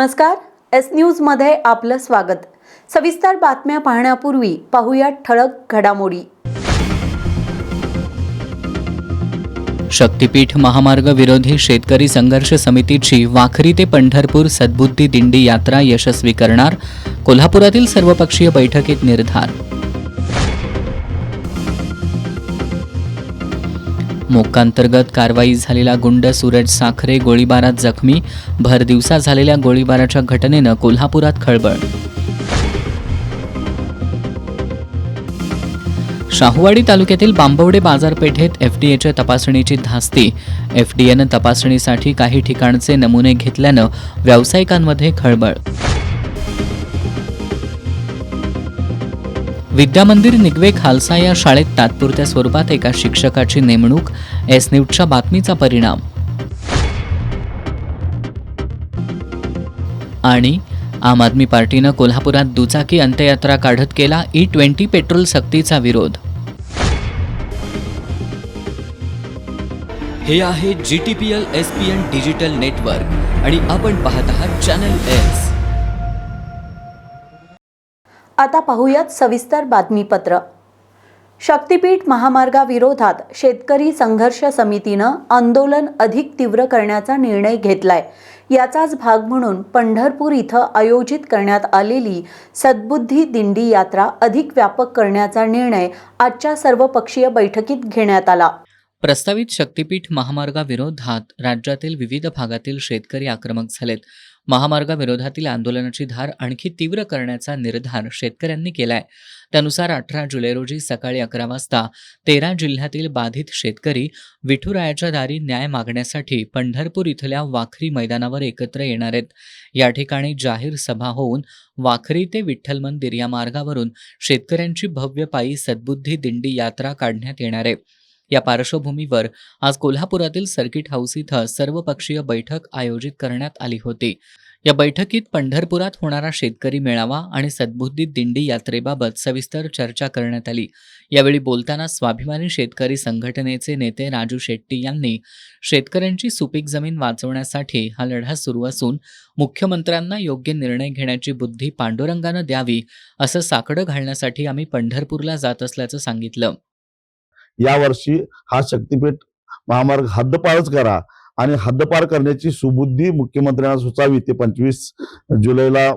नमस्कार, S news मध्ये आपलं स्वागत। सविस्तर बातम्या पाहण्यापूर्वी पाहूया ठळक घडामोडी। शक्तीपीठ महामार्ग विरोधी शेतकरी संघर्ष समितीची वाखरी ते पंढरपूर सद्बुद्धी दिंडी यात्रा यशस्वी करणार, कोल्हापुरातील सर्वपक्षीय बैठकीत निर्धार। मोक्कांतर्गत कारवाई झालेला गुंड सूरज साखरे गोळीबारात जखमी, भर दिवसा झालेल्या गोळीबाराच्या घटनेनं कोल्हापुरात खळबळ। शाहूवाडी तालुक्यातील बांबवडे बाजारपेठेत एफडीएच्या तपासणीची धास्ती, एफडीएनं तपासणीसाठी काही ठिकाणचे नमुने घेतल्यानं व्यावसायिकांमध्ये खळबळ। विद्यामंदिर निगवे खालसा या शाळेत तात्पुरत्या स्वरूपात एका शिक्षकाची नेमणूक, एस न्यूजच्या बातमीचा परिणाम। आणि आम आदमी पार्टीनं कोल्हापुरात दुचाकी अंत्ययात्रा काढत केला E20 पेट्रोल सक्तीचा विरोध। हे आहे GTPL SPN डिजिटल नेटवर्क आणि आपण पाहत आहात चॅनल एस। आता पाहूयात सविस्तर बातमीपत्र। शक्तीपीठ महामार्गाविरोधात शेतकरी संघर्ष समितीनं आंदोलन अधिक तीव्र करण्याचा निर्णय घेतलाय। याचाच भाग म्हणून पंढरपूर इथं आयोजित करण्यात आलेली सद्बुद्धी दिंडी यात्रा अधिक व्यापक करण्याचा निर्णय आजच्या सर्वपक्षीय बैठकीत घेण्यात आला। प्रस्तावित शक्तीपीठ महामार्गाविरोधात राज्यातील विविध भागातील शेतकरी आक्रमक झालेत। महामार्गाविरोधातील आंदोलनाची धार आणखी तीव्र करण्याचा निर्धार शेतकऱ्यांनी केलाय। त्यानुसार 18 जुलै रोजी सकाळी 11 वाजता 13 जिल्ह्यातील बाधित शेतकरी विठुरायाच्या दारी न्याय मागण्यासाठी पंढरपूर इथल्या वाखरी मैदानावर एकत्र येणार आहेत। या ठिकाणी जाहीर सभा होऊन वाखरी ते विठ्ठल मंदिर या मार्गावरून शेतकऱ्यांची भव्य पायी सद्बुद्धी दिंडी यात्रा काढण्यात येणार आहे। या पार्श्वभूमीवर आज कोल्हापुरातील सर्किट हाऊस इथं सर्वपक्षीय बैठक आयोजित करण्यात आली होती। या बैठकीत पंढरपुरात होणारा शेतकरी मेळावा आणि सद्बुद्धी दिंडी यात्रेबाबत सविस्तर चर्चा करण्यात आली। यावेळी बोलताना स्वाभिमानी शेतकरी संघटनेचे नेते राजू शेट्टी यांनी शेतकऱ्यांची सुपीक जमीन वाचवण्यासाठी हा लढा सुरू असून मुख्यमंत्र्यांना योग्य निर्णय घेण्याची बुद्धी पांडुरंगानं द्यावी असं साकडं घालण्यासाठी आम्ही पंढरपूरला जात असल्याचं सांगितलं। यावर्षी हा शक्तीपीठ महामार्ग हद्दपारच करा आणि हद्दपार करण्याची सुबुद्धी मुख्यमंत्र्यांना सुचावी। ते 25 जुलैला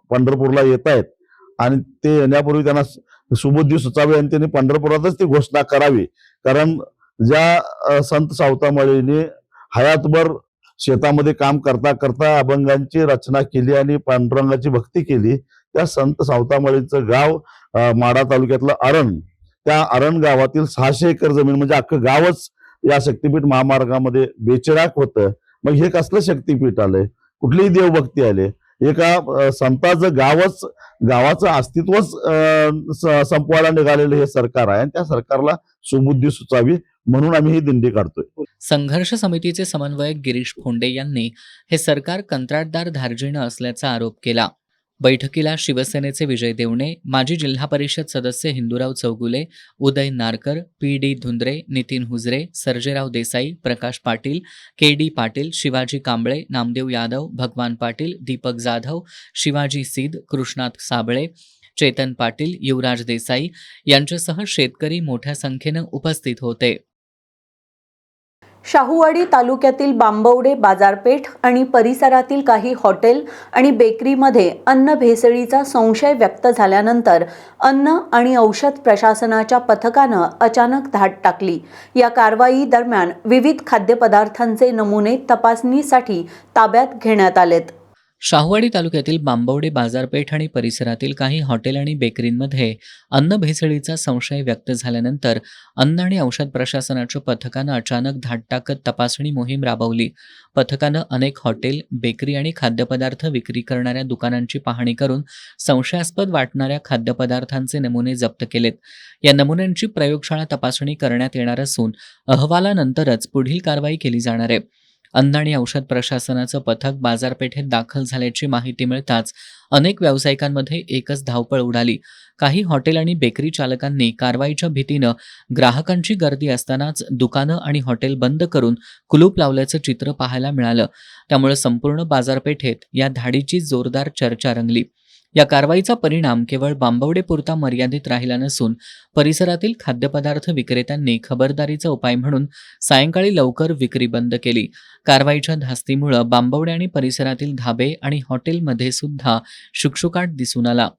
पंढरपूरला येत आहेत आणि ते येण्यापूर्वी त्यांना सुबुद्धी सुचावी आणि त्यांनी पंढरपुरातच ती घोषणा करावी। कारण ज्या संत सावतामाळीने हयातभर शेतामध्ये काम करता करता अभंगांची रचना केली आणि पांडुरंगाची भक्ती केली, त्या संत सावतामाळीचं गाव माढा तालुक्यातलं अरण, त्या अरण गावातील 600 एकर जमीन म्हणजे अख्खं गावच या शक्तीपीठ महामार्गामध्ये बेचिराख होतं। मग हे कसलं शक्तीपीठ आलंय, कुठलीही देवभक्ती आले, एका संताचं गावाचं अस्तित्वच संपवायला निघालेलं हे सरकार आहे आणि त्या सरकारला सुबुद्धी सुचावी म्हणून आम्ही ही दिंडी काढतोय। संघर्ष समितीचे समन्वयक गिरीश फोंडे यांनी हे सरकार कंत्राटदार धार्जिणं असल्याचा आरोप केला। बैठकीला शिवसेनेचे विजय देवणे, माजी जिल्हा परिषद सदस्य हिंदूराव चौगुले, उदय नारकर, PD धुंद्रे, नितीन हुजरे, सर्जेराव देसाई, प्रकाश पाटील, KD पाटील, शिवाजी कांबळे, नामदेव यादव, भगवान पाटील, दीपक जाधव, शिवाजी सीद, कृष्णात साबळे, चेतन पाटील, युवराज देसाई यांच्यासह शेतकरी मोठ्या संख्येनं उपस्थित होते। शाहूवाडी तालुक्यातील बांबवडे बाजारपेठ आणि परिसरातील काही हॉटेल आणि बेकरीमध्ये अन्न भेसळीचा संशय व्यक्त झाल्यानंतर अन्न आणि औषध प्रशासनाच्या पथकानं अचानक धाड टाकली। या कारवाई दरम्यान विविध खाद्यपदार्थांचे नमुने तपासणीसाठी ताब्यात घेण्यात आलेत। शाहूवाडी तालुक्यातील बांबवडे बाजारपेठ आणि परिसरातील काही हॉटेल आणि बेकरींमध्ये अन्न भेसळीचा संशय व्यक्त झाल्यानंतर अन्न आणि औषध प्रशासनाच्या पथकानं अचानक धाड टाकत तपासणी मोहीम राबवली। पथकानं अनेक हॉटेल, बेकरी आणि खाद्यपदार्थ विक्री करणाऱ्या दुकानांची पाहणी करून संशयास्पद वाटणाऱ्या खाद्यपदार्थांचे नमुने जप्त केलेत। या नमुन्यांची प्रयोगशाळा तपासणी करण्यात येणार असून अहवालानंतरच पुढील कारवाई केली जाणार आहे। अन्न आणि औषध प्रशासनाचं पथक बाजारपेठेत दाखल झाल्याची माहिती मिळताच अनेक व्यावसायिकांमध्ये एकच धावपळ उडाली. काही हॉटेल आणि बेकरी चालकांनी कारवाईच्या भीतीनं ग्राहकांची गर्दी असतानाच दुकानं आणि हॉटेल बंद करून कुलूप लावल्याचं चित्र पाहायला मिळालं. त्यामुळे संपूर्ण बाजारपेठेत या धाडीची जोरदार चर्चा रंगली. या कारवाईचा परिणाम केवळ बांबवडेपुरता मर्यादित राहिला नसून परिसरातील खाद्यपदार्थ विक्रेत्यांनी खबरदारीचा उपाय म्हणून सायंकाळी लवकर विक्री बंद केली. कारवाईच्या धास्तीमुळे बांबवडे आणि परिसरातील धाबे आणि हॉटेलमध्ये सुद्धा शुकशुकाट दिसून आला.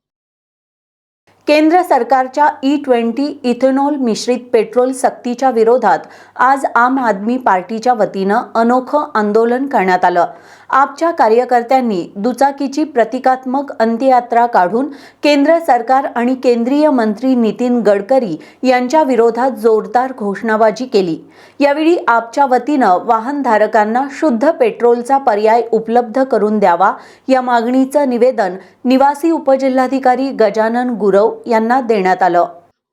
केंद्र सरकारच्या E20 इथेनॉल मिश्रित पेट्रोल सक्तीच्या विरोधात आज आम आदमी पार्टीच्या वतीनं अनोखं आंदोलन करण्यात आलं. आपच्या कार्यकर्त्यांनी दुचाकीची प्रतिकात्मक अंत्ययात्रा काढून केंद्र सरकार आणि केंद्रीय मंत्री नितीन गडकरी यांच्या विरोधात जोरदार घोषणाबाजी केली. यावेळी आपच्या वतीनं वाहनधारकांना शुद्ध पेट्रोलचा पर्याय उपलब्ध करून द्यावा या मागणीचं निवेदन निवासी उपजिल्हाधिकारी गजानन गुरव यांना देण्यात आलं.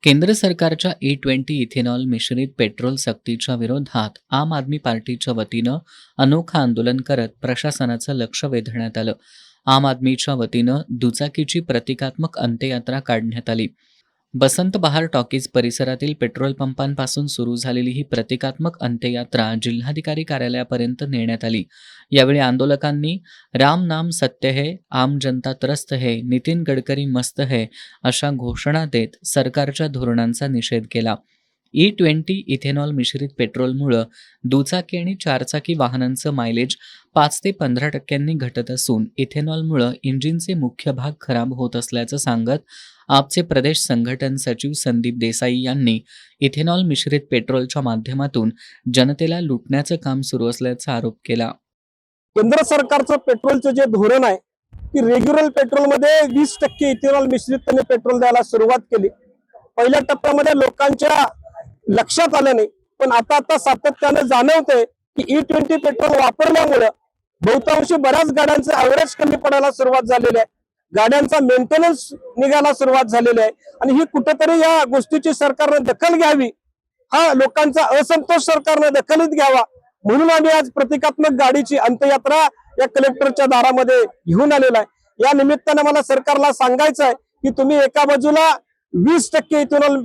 केंद्र सरकारच्या E20 इथेनॉल मिश्रित पेट्रोल सक्तीच्या विरोधात आम आदमी पार्टीच्या वतीनं अनोखं आंदोलन करत प्रशासनाचं लक्ष वेधण्यात आलं. आम आदमीच्या वतीनं दुचाकीची प्रतिकात्मक अंत्ययात्रा काढण्यात आली. बसंत बहार टॉकीज परिसरातील पेट्रोल पंपांपासून सुरू झालेली ही प्रतिकात्मक अंत्ययात्रा जिल्हाधिकारी कार्यालयापर्यंत नेण्यात आली. यावेळी आंदोलकांनी राम नाम सत्य है, आम जनता त्रस्त है, नितीन गडकरी मस्त है अशा घोषणा देत सरकारच्या धोरणांचा निषेध केला. E20 इथेनॉल मिश्रित पेट्रोलमुळं दुचाकी आणि चारचाकी वाहनांचं मायलेज 5 ते 15% घटत असून इथेनॉलमुळं इंजिनचे मुख्य भाग खराब होत असल्याचं सांगत आपचे प्रदेश संघटन सचिव संदीप देसाई यांनी इथेनॉल मिश्रित पेट्रोलच्या माध्यमातून जनतेला लुटण्याचं काम सुरू असल्याचा आरोप केला. केंद्र सरकारचं पेट्रोलचं जे धोरण आहे की रेग्युलर पेट्रोलमध्ये 20% इथेनॉल मिश्रित पेट्रोल द्यायला सुरुवात केली. पहिल्या टप्प्यामध्ये लोकांच्या लक्षात आलं नाही, पण आता सातत्याने जाणवतंय की E20 पेट्रोल वापरल्यामुळे बहुतांशी बऱ्याच गाड्यांचे ॲव्हरेज कमी पडायला सुरुवात झालेली आहे. गाड्यांचा मेंटेनन्स निघायला सुरुवात झालेली आहे आणि ही कुठेतरी या गोष्टीची सरकारने दखल घ्यावी. हा लोकांचा असंतोष सरकारने दखलीत घ्यावा म्हणून आम्ही आज प्रतिकात्मक गाडीची अंत्ययात्रा या कलेक्टरच्या दारामध्ये घेऊन आलेला आहे. या निमित्ताने मला सरकारला सांगायचं आहे की तुम्ही एका बाजूला 20% इथेनॉल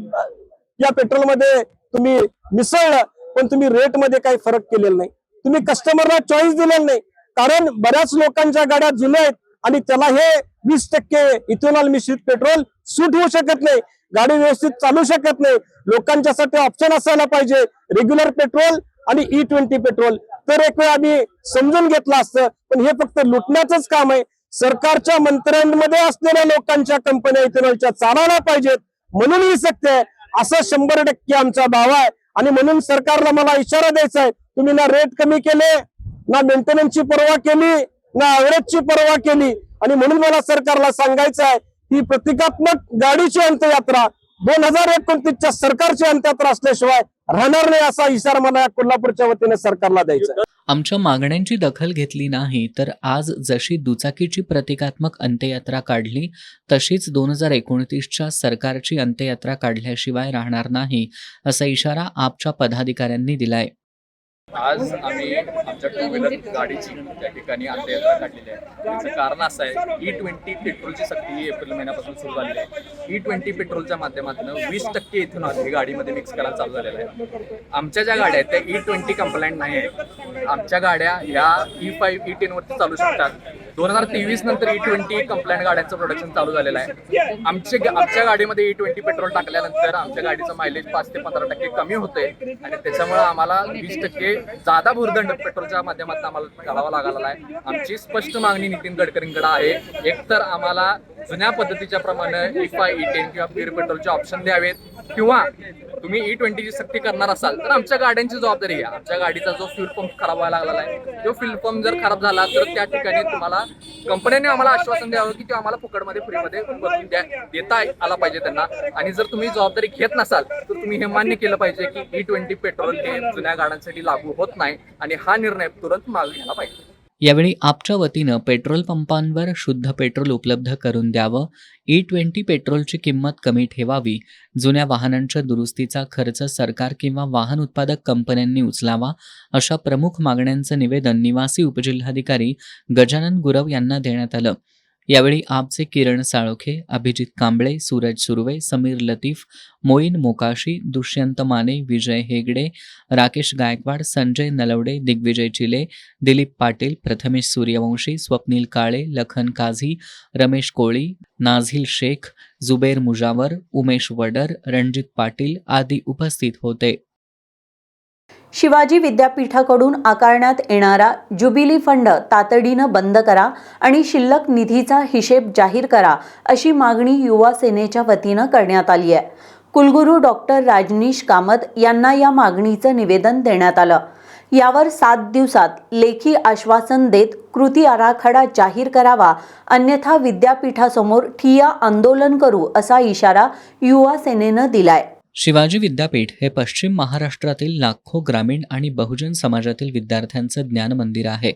या पेट्रोलमध्ये तुम्ही मिसळलं, पण तुम्ही रेटमध्ये काही फरक केलेला नाही. तुम्ही कस्टमरला चॉईस दिलेला नाही, कारण बऱ्याच लोकांच्या गाड्या जुन्या आहेत आणि त्याला हे 20% इथेनॉल मिश्रित पेट्रोल सूट होऊ शकत नाही. गाडी व्यवस्थित चालू शकत नाही. लोकांच्यासाठी ऑप्शन असायला पाहिजे रेग्युलर पेट्रोल आणि E20 पेट्रोल. तर एक वेळ आम्ही समजून घेतलं असतं, पण हे फक्त लुटण्याचंच काम आहे. सरकारच्या मंत्र्यांमध्ये असलेल्या लोकांच्या कंपन्या इथेनॉलच्या चालवल्या पाहिजेत म्हणून ही सत्य आहे असं 100% आमचा दावा आहे. आणि म्हणून सरकारला मला इशारा द्यायचा आहे, तुम्ही ना रेट कमी केले, ना मेंटेनन्सची पर्वा केली, ना ॲव्हरेजची पर्वा केली. आणि म्हणून मला सरकारला सांगायचं आहे की प्रतिकात्मक गाडीची अंत्ययात्रा 2029च्या सरकारची अंत्ययात्रा असल्याशिवाय राहणार नाही असा इशारा मला या कोल्हापूरच्या वतीने सरकारला द्यायचा आहे. आमच्या मागण्यांची दखल घेतली नाही तर आज जशी दुचाकीची प्रतिकात्मक अंत्ययात्रा काढली तशीच 2029च्या सरकारची अंत्ययात्रा काढल्याशिवाय राहणार नाही असा इशारा आपच्या पदाधिकाऱ्यांनी दिलाय. आज आम्ही आमच्या टू व्हीलर गाडीची त्या ठिकाणी अंत्ययात्रा काढलेली आहे. त्याचं कारण असं आहे, E20 पेट्रोलची सक्ती ही एप्रिल महिन्यापासून सुरू झालेली आहे. E20 पेट्रोलच्या माध्यमातून 20% इथेनॉल हे गाडीमध्ये मिक्स करायला चालू झालेलं आहे. आमच्या ज्या गाड्या आहेत त्या E20 कंप्लायंट नाही आहेत. आमच्या गाड्या ह्या E5 E10 वरती चालू शकतात. 2023 नंतर E20 कंप्लायंट गाड्यांचं प्रोडक्शन चालू झालेलं आहे. आमच्या गाडीमध्ये E20 पेट्रोल टाकल्यानंतर आमच्या गाडीचं मायलेज 5 ते 15% कमी होते आणि त्याच्यामुळे आम्हाला 20% जादा भूर्दंड पेट्रोलच्या माध्यमातून आम्हाला घालावा लागलेला आहे. आमची स्पष्ट मागणी नितीन गडकरींकडे आहे, एकतर आम्हाला जुन्या पद्धतीच्या प्रमाणे E5 E10 किंवा प्युअर पेट्रोलचे ऑप्शन द्यावेत, किंवा तुम्ही E20 ची सक्ती करणार असाल तर आमच्या गाड्यांची जबाबदारी घ्या. आमच्या गाडीचा जो फ्यूल पंप खराब व्हायला लागलेला आहे, तो फ्यूल पंप जर खराब झाला तर त्या ठिकाणी तुम्हाला कंपन्यांनी आम्हाला आश्वासन द्यावं की ते आम्हाला फुकटमध्ये फ्रीमध्ये बदलून देता आला पाहिजे त्यांना. आणि जर तुम्ही जबाबदारी घेत नसाल तर तुम्ही हे मान्य केलं पाहिजे की E20 पेट्रोल हे जुन्या गाड्यांसाठी लागू होत नाही आणि हा निर्णय तुरंत मागे घ्यायला पाहिजे. यावेळी आपच्या वतीनं पेट्रोल पंपांवर शुद्ध पेट्रोल उपलब्ध करून द्यावं, E20 पेट्रोलची किंमत कमी ठेवावी, जुन्या वाहनांच्या दुरुस्तीचा खर्च सरकार किंवा वाहन उत्पादक कंपन्यांनी उचलावा, अशा प्रमुख मागण्यांचं निवेदन निवासी उपजिल्हाधिकारी गजानन गुरव यांना देण्यात आलं. यावेळी आपचे किरण साळोखे, अभिजित कांबळे, सूरज सुर्वे, समीर लतीफ, मोईन मोकाशी, दुष्यंत माने, विजय हेगडे, राकेश गायकवाड, संजय नलवडे, दिग्विजय चिले, दिलीप पाटील, प्रथमेश सूर्यवंशी, स्वप्नील काळे, लखन काझी, रमेश कोळी, नाझील शेख, जुबेर मुजावर, उमेश वडर, रणजित पाटील आदी उपस्थित होते. शिवाजी विद्यापीठाकडून आकारण्यात येणारा ज्युबिली फंड तातडीनं बंद करा आणि शिल्लक निधीचा हिशेब जाहीर करा, अशी मागणी युवा सेनेच्या वतीनं करण्यात आली आहे. कुलगुरू डॉक्टर राजनीश कामत यांना या मागणीचं निवेदन देण्यात आलं. यावर 7 दिवसात लेखी आश्वासन देत कृती आराखडा जाहीर करावा, अन्यथा विद्यापीठासमोर ठिय्या आंदोलन करू, असा इशारा युवा सेनेनं दिलाय. शिवाजी विद्यापीठ हे पश्चिम महाराष्ट्रातील लाखो ग्रामीण आणि बहुजन समाजातील विद्यार्थ्यांचं ज्ञान मंदिर आहे.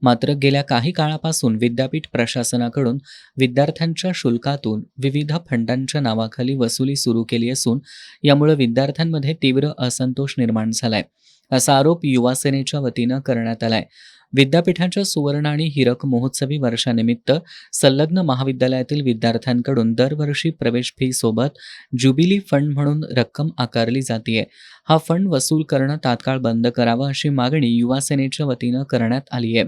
मात्र गेल्या काही काळापासून विद्यापीठ प्रशासनाकडून विद्यार्थ्यांच्या शुल्कातून विविध फंडांच्या नावाखाली वसुली सुरू केली असून यामुळे विद्यार्थ्यांमध्ये तीव्र असंतोष निर्माण झालाय, असा आरोप युवा सेनेच्या वतीनं करण्यात आलाय. विद्यापीठाच्या सुवर्ण आणि हिरक महोत्सवी वर्षानिमित्त संलग्न महाविद्यालयातील विद्यार्थ्यांकडून दरवर्षी प्रवेश फी सोबत ज्युबिली फंड म्हणून रक्कम आकारली जाते. हा फंड वसूल करणं तात्काळ बंद करावं, अशी मागणी युवा सेनेच्या वतीनं करण्यात आली आहे.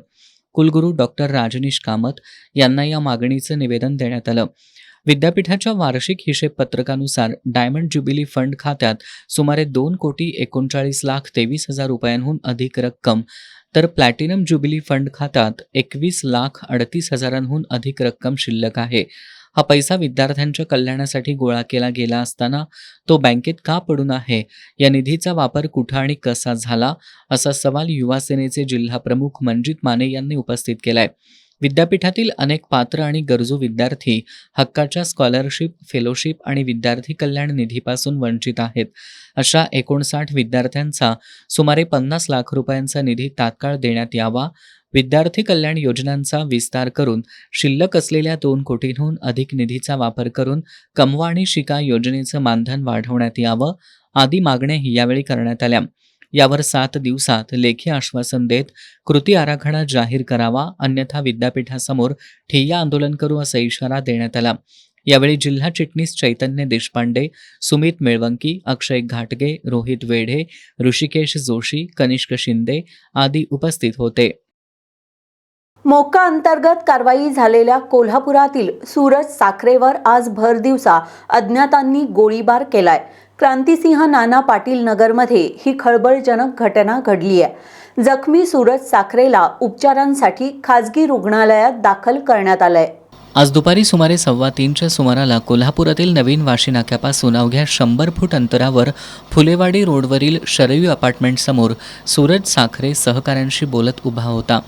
कुलगुरू डॉक्टर राजनीश कामत यांना या मागणीचं निवेदन देण्यात आलं. विद्यापीठाच्या वार्षिक हिशेब पत्रकानुसार डायमंड ज्युबिली फंड खात्यात सुमारे 2,39,23,000 रुपयांहून अधिक रक्कम, तर प्लॅटिनम ज्युबिली फंड खात्यात 21,38,000 अधिक रक्कम शिल्लक आहे. हा पैसा विद्यार्थ्यांच्या कल्याणासाठी गोळा केला गेला असताना तो बँकेत का पडून आहे, या निधीचा वापर कुठं आणि कसा झाला, असा सवाल युवा सेनेचे जिल्हा प्रमुख मनजित माने यांनी उपस्थित केलाय. विद्यापीठातील अनेक पात्र आणि गरजू विद्यार्थी हक्काच्या स्कॉलरशिप, फेलोशिप आणि विद्यार्थी कल्याण निधीपासून वंचित आहेत. अशा 59 विद्यार्थ्यांचा सुमारे 50 लाख रुपयांचा निधी तात्काळ देण्यात यावा, विद्यार्थी कल्याण योजनांचा विस्तार करून शिल्लक असलेल्या 2 कोटींहून अधिक निधीचा वापर करून कमवा आणि शिका योजनेचं मानधन वाढवण्यात यावं, आदी मागण्याही यावेळी करण्यात आल्या. यावर 7 दिवसात लेखी आश्वासन देत कृती आराखडा जाहीर करावा, अन्यथा विद्यापीठासमोर ठिय्या आंदोलन करू, असा इशारा देण्यात आला. यावेळी जिल्हा चिटणीस चैतन्य देशपांडे, सुमित मेळवंकी, अक्षय घाटगे, रोहित वेढे, ऋषिकेश जोशी, कनिष्क शिंदे आदी उपस्थित होते. मोक्का अंतर्गत कारवाई झालेल्या कोल्हापुरातील सूरज साखरेवर आज भरदिवसा अज्ञातांनी गोळीबार केलाय. क्रांतिसिंह नाना पाटील नगरमध्ये ही खळबळजनक घटना घडली आहे. जखमी सूरज साखरेला उपचारांसाठी खासगी रुग्णालयात दाखल करण्यात आलंय. आज दुपारी सुमारे 2:15च्या सुमाराला कोल्हापुरातील नवीन वाशी नाक्यापासून अवघ्या 100 फूट अंतरावर फुलेवाडी रोडवरील शरयू अपार्टमेंटसमोर सूरज साखरे सहकाऱ्यांशी बोलत उभा होता.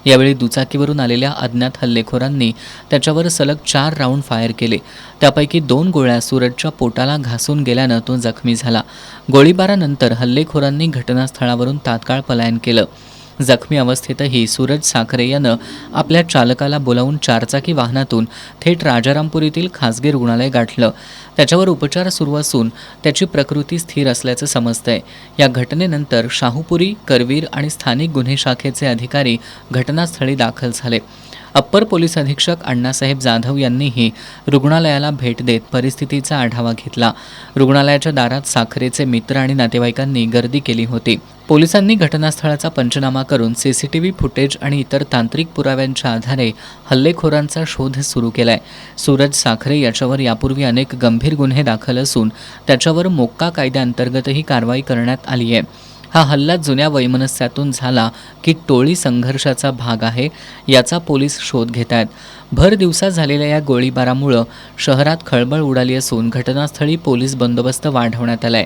यावेळी दुचाकीवरून आलेल्या अज्ञात हल्लेखोरांनी त्याच्यावर सलग 4 राऊंड फायर केले. त्यापैकी 2 गोळ्या सूरजच्या पोटाला घासून गेल्यानं तो जखमी झाला. गोळीबारानंतर हल्लेखोरांनी घटनास्थळावरून तात्काळ पलायन केलं. जखमी अवस्थेतही सूरज साखरे यानं आपल्या चालकाला बोलावून 4चाकी वाहनातून थेट राजारामपूर येथील खासगी रुग्णालय गाठलं. त्याच्यावर उपचार सुरू असून त्याची प्रकृती स्थिर असल्याचं समजतंय. या घटनेनंतर शाहूपुरी, करवीर आणि स्थानिक गुन्हे शाखेचे अधिकारी घटनास्थळी दाखल झाले. अप्पर पोलीस अधीक्षक अण्णासाहेब जाधव यांनीही रुग्णालयाला भेट देत परिस्थितीचा आढावा घेतला. रुग्णालयाच्या दारात साखरेचे मित्र आणि नातेवाईकांनी गर्दी केली होती. पोलिसांनी घटनास्थळाचा पंचनामा करून सीसीटीव्ही फुटेज आणि इतर तांत्रिक पुराव्यांच्या आधारे हल्लेखोरांचा शोध सुरू केलाय. सूरज साखरे याच्यावर यापूर्वी अनेक गंभीर गुन्हे दाखल असून त्याच्यावर मोक्का कायद्याअंतर्गतही कारवाई करण्यात आली आहे. हा हल्ला जुन्या वैमनस्यातून झाला की टोळी संघर्षाचा भाग आहे, याचा पोलीस शोध घेत आहेत. भर दिवसा झालेल्या या गोळीबारामुळं शहरात खळबळ उडाली असून घटनास्थळी पोलीस बंदोबस्त वाढवण्यात आलाय.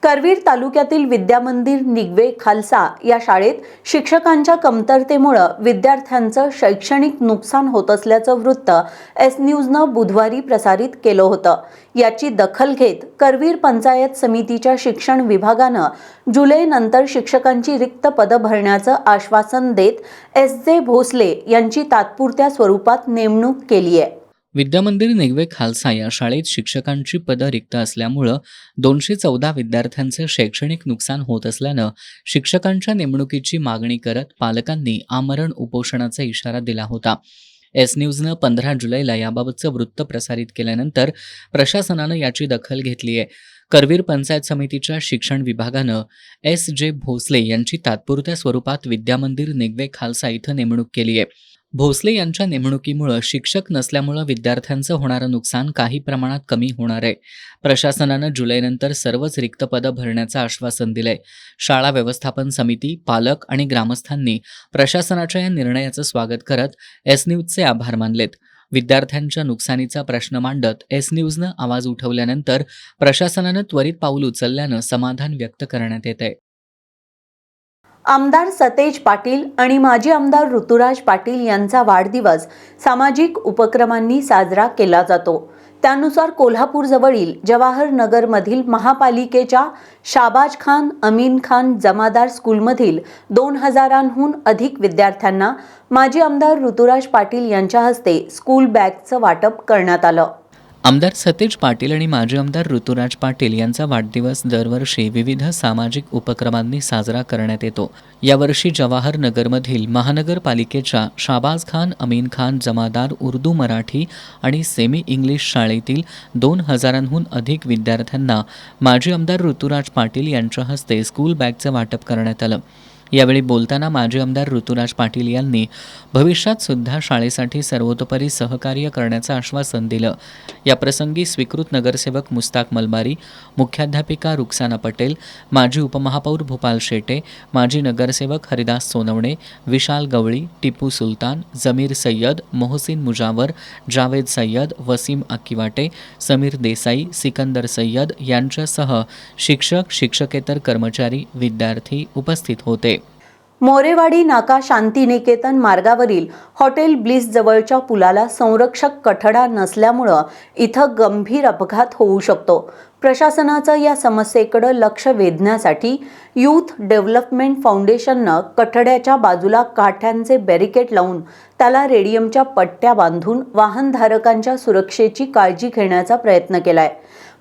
करवीर तालुक्यातील विद्यामंदिर निगवे खालसा या शाळेत शिक्षकांच्या कमतरतेमुळे विद्यार्थ्यांचं शैक्षणिक नुकसान होत असल्याचं वृत्त एस न्यूजनं बुधवारी प्रसारित केलं होतं. याची दखल घेत करवीर पंचायत समितीच्या शिक्षण विभागानं जुलैनंतर शिक्षकांची रिक्त पदं भरण्याचं आश्वासन देत एस.जे. भोसले यांची तात्पुरत्या स्वरूपात नेमणूक केली आहे. विद्यामंदिर निगवे खालसा या शाळेत शिक्षकांची पदं रिक्त असल्यामुळं 214 विद्यार्थ्यांचे शैक्षणिक नुकसान होत असल्यानं शिक्षकांच्या नेमणुकीची मागणी करत पालकांनी आमरण उपोषणाचा इशारा दिला होता. एस न्यूजनं 15 जुलैला याबाबतचं वृत्त प्रसारित केल्यानंतर प्रशासनानं याची दखल घेतली आहे. करवीर पंचायत समितीच्या शिक्षण विभागानं एस.जे. भोसले यांची तात्पुरत्या स्वरूपात विद्यामंदिर निगवे खालसा इथं नेमणूक केली आहे. भोसले यांच्या नेमणुकीमुळं शिक्षक नसल्यामुळं विद्यार्थ्यांचं होणारं नुकसान काही प्रमाणात कमी होणार आहे. प्रशासनानं जुलैनंतर सर्वच रिक्त पदं भरण्याचं आश्वासन दिलंय. शाळा व्यवस्थापन समिती, पालक आणि ग्रामस्थांनी प्रशासनाच्या या निर्णयाचं स्वागत करत एस न्यूजचे आभार मानलेत. विद्यार्थ्यांच्या नुकसानीचा प्रश्न मांडत एस न्यूजनं आवाज उठवल्यानंतर प्रशासनानं त्वरित पाऊल उचलल्यानं समाधान व्यक्त करण्यात येत आहे. आमदार सतेज पाटील आणि माजी आमदार ऋतुराज पाटील यांचा वाढदिवस सामाजिक उपक्रमांनी साजरा केला जातो. त्यानुसार कोल्हापूरजवळील जवाहर नगरमधील महापालिकेच्या शाबाज खान अमीन खान जमादार स्कूलमधील 2000हून अधिक विद्यार्थ्यांना माजी आमदार ऋतुराज पाटील यांच्या हस्ते स्कूल बॅगचं वाटप करण्यात आलं. आमदार सतेज पाटील आणि माजी आमदार ऋतुराज पाटील यांचा वाढदिवस दरवर्षी विविध सामाजिक उपक्रमांनी साजरा करण्यात येतो. यावर्षी जवाहर नगरमधील महानगरपालिकेच्या शाबाज खान अमीन खान जमादार उर्दू मराठी आणि सेमी इंग्लिश शाळेतील 2000हून अधिक विद्यार्थ्यांना माजी आमदार ऋतुराज पाटील यांच्या हस्ते स्कूल बॅगचं वाटप करण्यात आलं. यावेळी बोलताना माजी आमदार ऋतुराज पाटील यांनी भविष्यात सुद्धा शाळेसाठी सर्वतोपरी सहकार्य करण्याचं आश्वासन दिलं. याप्रसंगी स्वीकृत नगरसेवक मुस्ताक मलबारी, मुख्याध्यापिका रुक्साना पटेल, माजी उपमहापौर भूपाल शेटे, माजी नगरसेवक हरिदास सोनवणे, विशाल गवळी, टिपू सुलतान, जमीर सय्यद, मोहसिन मुजावर, जावेद सय्यद, वसीम अक्कीवाटे, समीर देसाई, सिकंदर सय्यद यांच्यासह शिक्षक, शिक्षकेतर कर्मचारी, विद्यार्थी उपस्थित होते. मोरेवाडी नाका शांतिनिकेतन मार्गावरील हॉटेल ब्लिस जवळच्या पुलाला संरक्षक कठडा नसल्यामुळं इथं गंभीर अपघात होऊ शकतो. प्रशासनाचं या समस्येकडे लक्ष वेधण्यासाठी यूथ डेव्हलपमेंट फाउंडेशननं कठड्याच्या बाजूला काठ्यांचे बॅरिकेड लावून त्याला रेडियमच्या पट्ट्या बांधून वाहनधारकांच्या सुरक्षेची काळजी घेण्याचा प्रयत्न केलाय.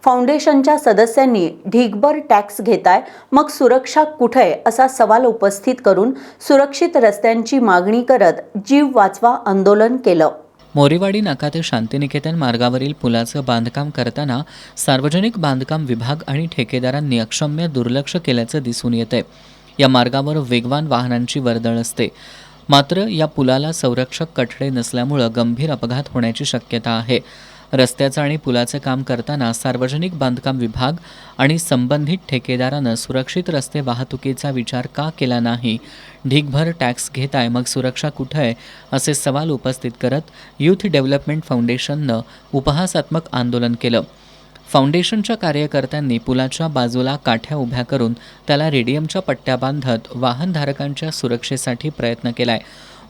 फाउंडेशनच्या सदस्यांनी ढीगभर टॅक्स घेताय, मग सुरक्षा कुठे असा सवाल उपस्थित करून सुरक्षित रस्त्यांची मागणी करत जीव वाचवा आंदोलन केलं. मोरेवाडी नाका ते शांतिनिकेतन मार्गावरील पुलाचं बांधकाम करताना सार्वजनिक बांधकाम विभाग आणि ठेकेदारांनी अक्षम्य दुर्लक्ष केल्याचं दिसून येतंय. या मार्गावर वेगवान वाहनांची वर्दळ असते. मात्र या पुलाला संरक्षक कठडे नसल्यामुळं गंभीर अपघात होण्याची शक्यता आहे. रस्त्याचं आणि पुलाचं काम करताना सार्वजनिक बांधकाम विभाग आणि संबंधित ठेकेदारानं सुरक्षित रस्ते वाहतुकीचा विचार का केला नाही? ढीगभर टॅक्स घेताय, मग सुरक्षा कुठं आहे असे सवाल उपस्थित करत यूथ डेव्हलपमेंट फाउंडेशननं उपहासात्मक आंदोलन केलं. फाउंडेशनच्या कार्यकर्त्यांनी पुलाच्या बाजूला काठ्या उभ्या करून त्याला रेडियमच्या पट्ट्या बांधत वाहनधारकांच्या सुरक्षेसाठी प्रयत्न केलाय.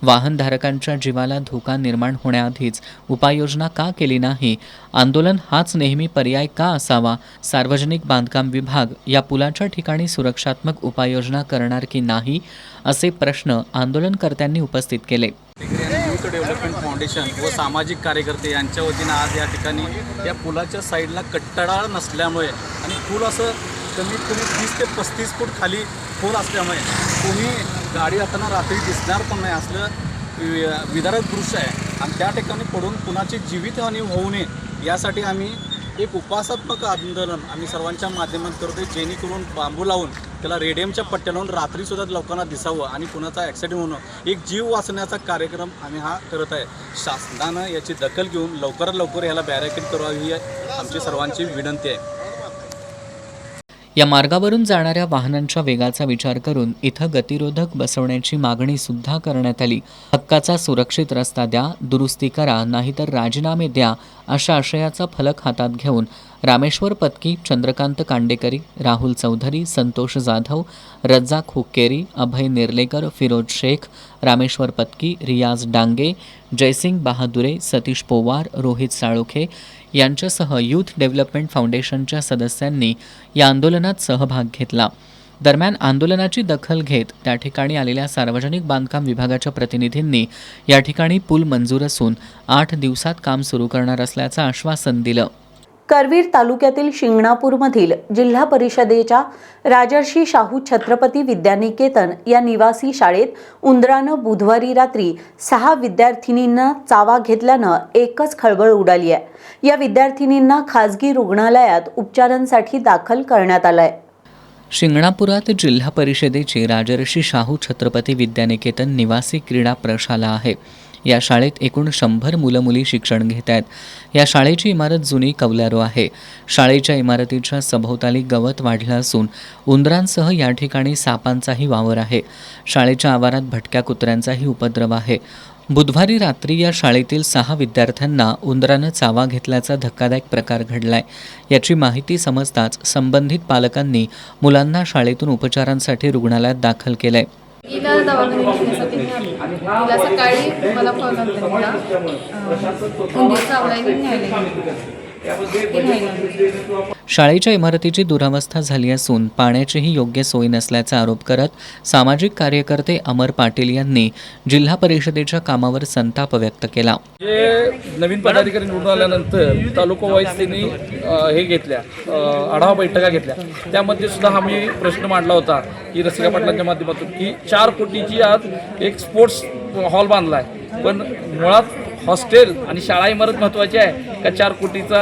वाहनधारकांच्या जीवाला धोका निर्माण होण्याआधीच उपाययोजना का केली नाही? आंदोलन हाच नेहमी पर्याय का असावा? सार्वजनिक बांधकाम विभाग या पुलाच्या ठिकाणी सुरक्षात्मक उपाययोजना करणार की नाही असे प्रश्न आंदोलनकर्त्यांनी उपस्थित केले. यूथ डेव्हलपमेंट फाउंडेशन व सामाजिक कार्यकर्ते यांच्या वतीनं आज या ठिकाणी या पुलाच्या साईडला कट्टडा नसल्यामुळे आणि पूल असं कमीत कमी 30 ते 35 फूट खाली खोल असल्यामुळे कोणी गाडी जाताना रात्री दिसणार पण नाही असलं विदारक दृश्य आहे. आणि त्या ठिकाणी पडून कुणाची जीवितहानी होऊ नये यासाठी आम्ही एक उपवासात्मक आंदोलन आम्ही सर्वांच्या माध्यमातून करतो, जेणेकरून बांबू लावून त्याला रेडियमच्या पट्ट्या लावून रात्रीसुद्धा लोकांना दिसावं आणि कुणाचा ॲक्सिडेंट होणं एक जीव वाचण्याचा कार्यक्रम आम्ही हा करत आहे. शासनानं याची दखल घेऊन लवकरात लवकर याला बॅरिकेड करावी ही आमची सर्वांची विनंती आहे. या मार्गावरून जाणाऱ्या वाहनांच्या वेगाचा विचार करून इथं गतिरोधक बसवण्याची मागणी सुद्धा करण्यात आली. हक्काचा सुरक्षित रस्ता द्या, दुरुस्ती करा, नाहीतर राजीनामे द्या अशा आशयाचा फलक हातात घेऊन रामेश्वर पत्की, चंद्रकांत कांडेकरी, राहुल चौधरी, संतोष जाधव, रज्जाक हुक्केरी, अभय नेर्लेकर, फिरोज शेख, रामेश्वर पत्की, रियाज डांगे, जयसिंग बहादुरे, सतीश पोवार, रोहित साळोखे यांच्यासह यूथ डेव्हलपमेंट फाउंडेशनच्या सदस्यांनी या आंदोलनात सहभाग घेतला. दरम्यान आंदोलनाची दखल घेत त्या ठिकाणी आलेल्या सार्वजनिक बांधकाम विभागाच्या प्रतिनिधींनी या ठिकाणी पूल मंजूर असून 8 दिवसात काम सुरू करणार असल्याचं आश्वासन दिलं. करवीर तालुक्यातील शिंगणापूरमधील जिल्हा परिषदेच्या राजर्षी शाहू छत्रपती विद्यानिकेतन या निवासी शाळेत उंदरानं बुधवारी रात्री 6 विद्यार्थिनींना चावा घेतल्यानं एकच खळबळ उडाली आहे. या विद्यार्थिनींना खासगी रुग्णालयात उपचारांसाठी दाखल करण्यात आलंय. शिंगणापुरात जिल्हा परिषदेची राजर्षी शाहू छत्रपती विद्यानिकेतन निवासी क्रीडा प्रशाला आहे. या शाळेत एकूण 100 मुलं मुली शिक्षण घेत आहेत. या शाळेची इमारत जुनी कौलारू आहे. शाळेच्या इमारतीच्या सभोवताली गवत वाढलं असून उंदरांसह या ठिकाणी सापांचाही वावर आहे. शाळेच्या आवारात भटक्या कुत्र्यांचाही उपद्रव आहे. बुधवारी रात्री या शाळेतील 6 विद्यार्थ्यांना उंदरानं चावा घेतल्याचा धक्कादायक प्रकार घडलाय. याची माहिती समजताच संबंधित पालकांनी मुलांना शाळेतून उपचारांसाठी रुग्णालयात दाखल केलंय. तिला दवाखान्यात घेण्यासाठी मी आली. तिला सकाळी मला फोन आला तिला उंदीर चावलाय न्यायला. शाळेच्या इमारतीची दुरावस्था झाली असून पाण्याचीही योग्य सोय नसल्याचा आरोप करत सामाजिक कार्यकर्ते अमर पाटील यांनी जिल्हा परिषदेच्या कामावर संताप व्यक्त केला. जे नवीन पदाधिकारी निवडून आल्यानंतर तालुका वाईज त्यांनी हे घेतल्या आढावा बैठका घेतल्या. त्यामध्ये सुद्धा आम्ही प्रश्न मांडला होता की रसिका पाटलांच्या माध्यमातून की 4 कोटीची आज एक स्पोर्ट्स हॉल बांधला आहे, पण मुळात हॉस्टेल आणि शाळा इमारत महत्त्वाची आहे का 4 कोटीचा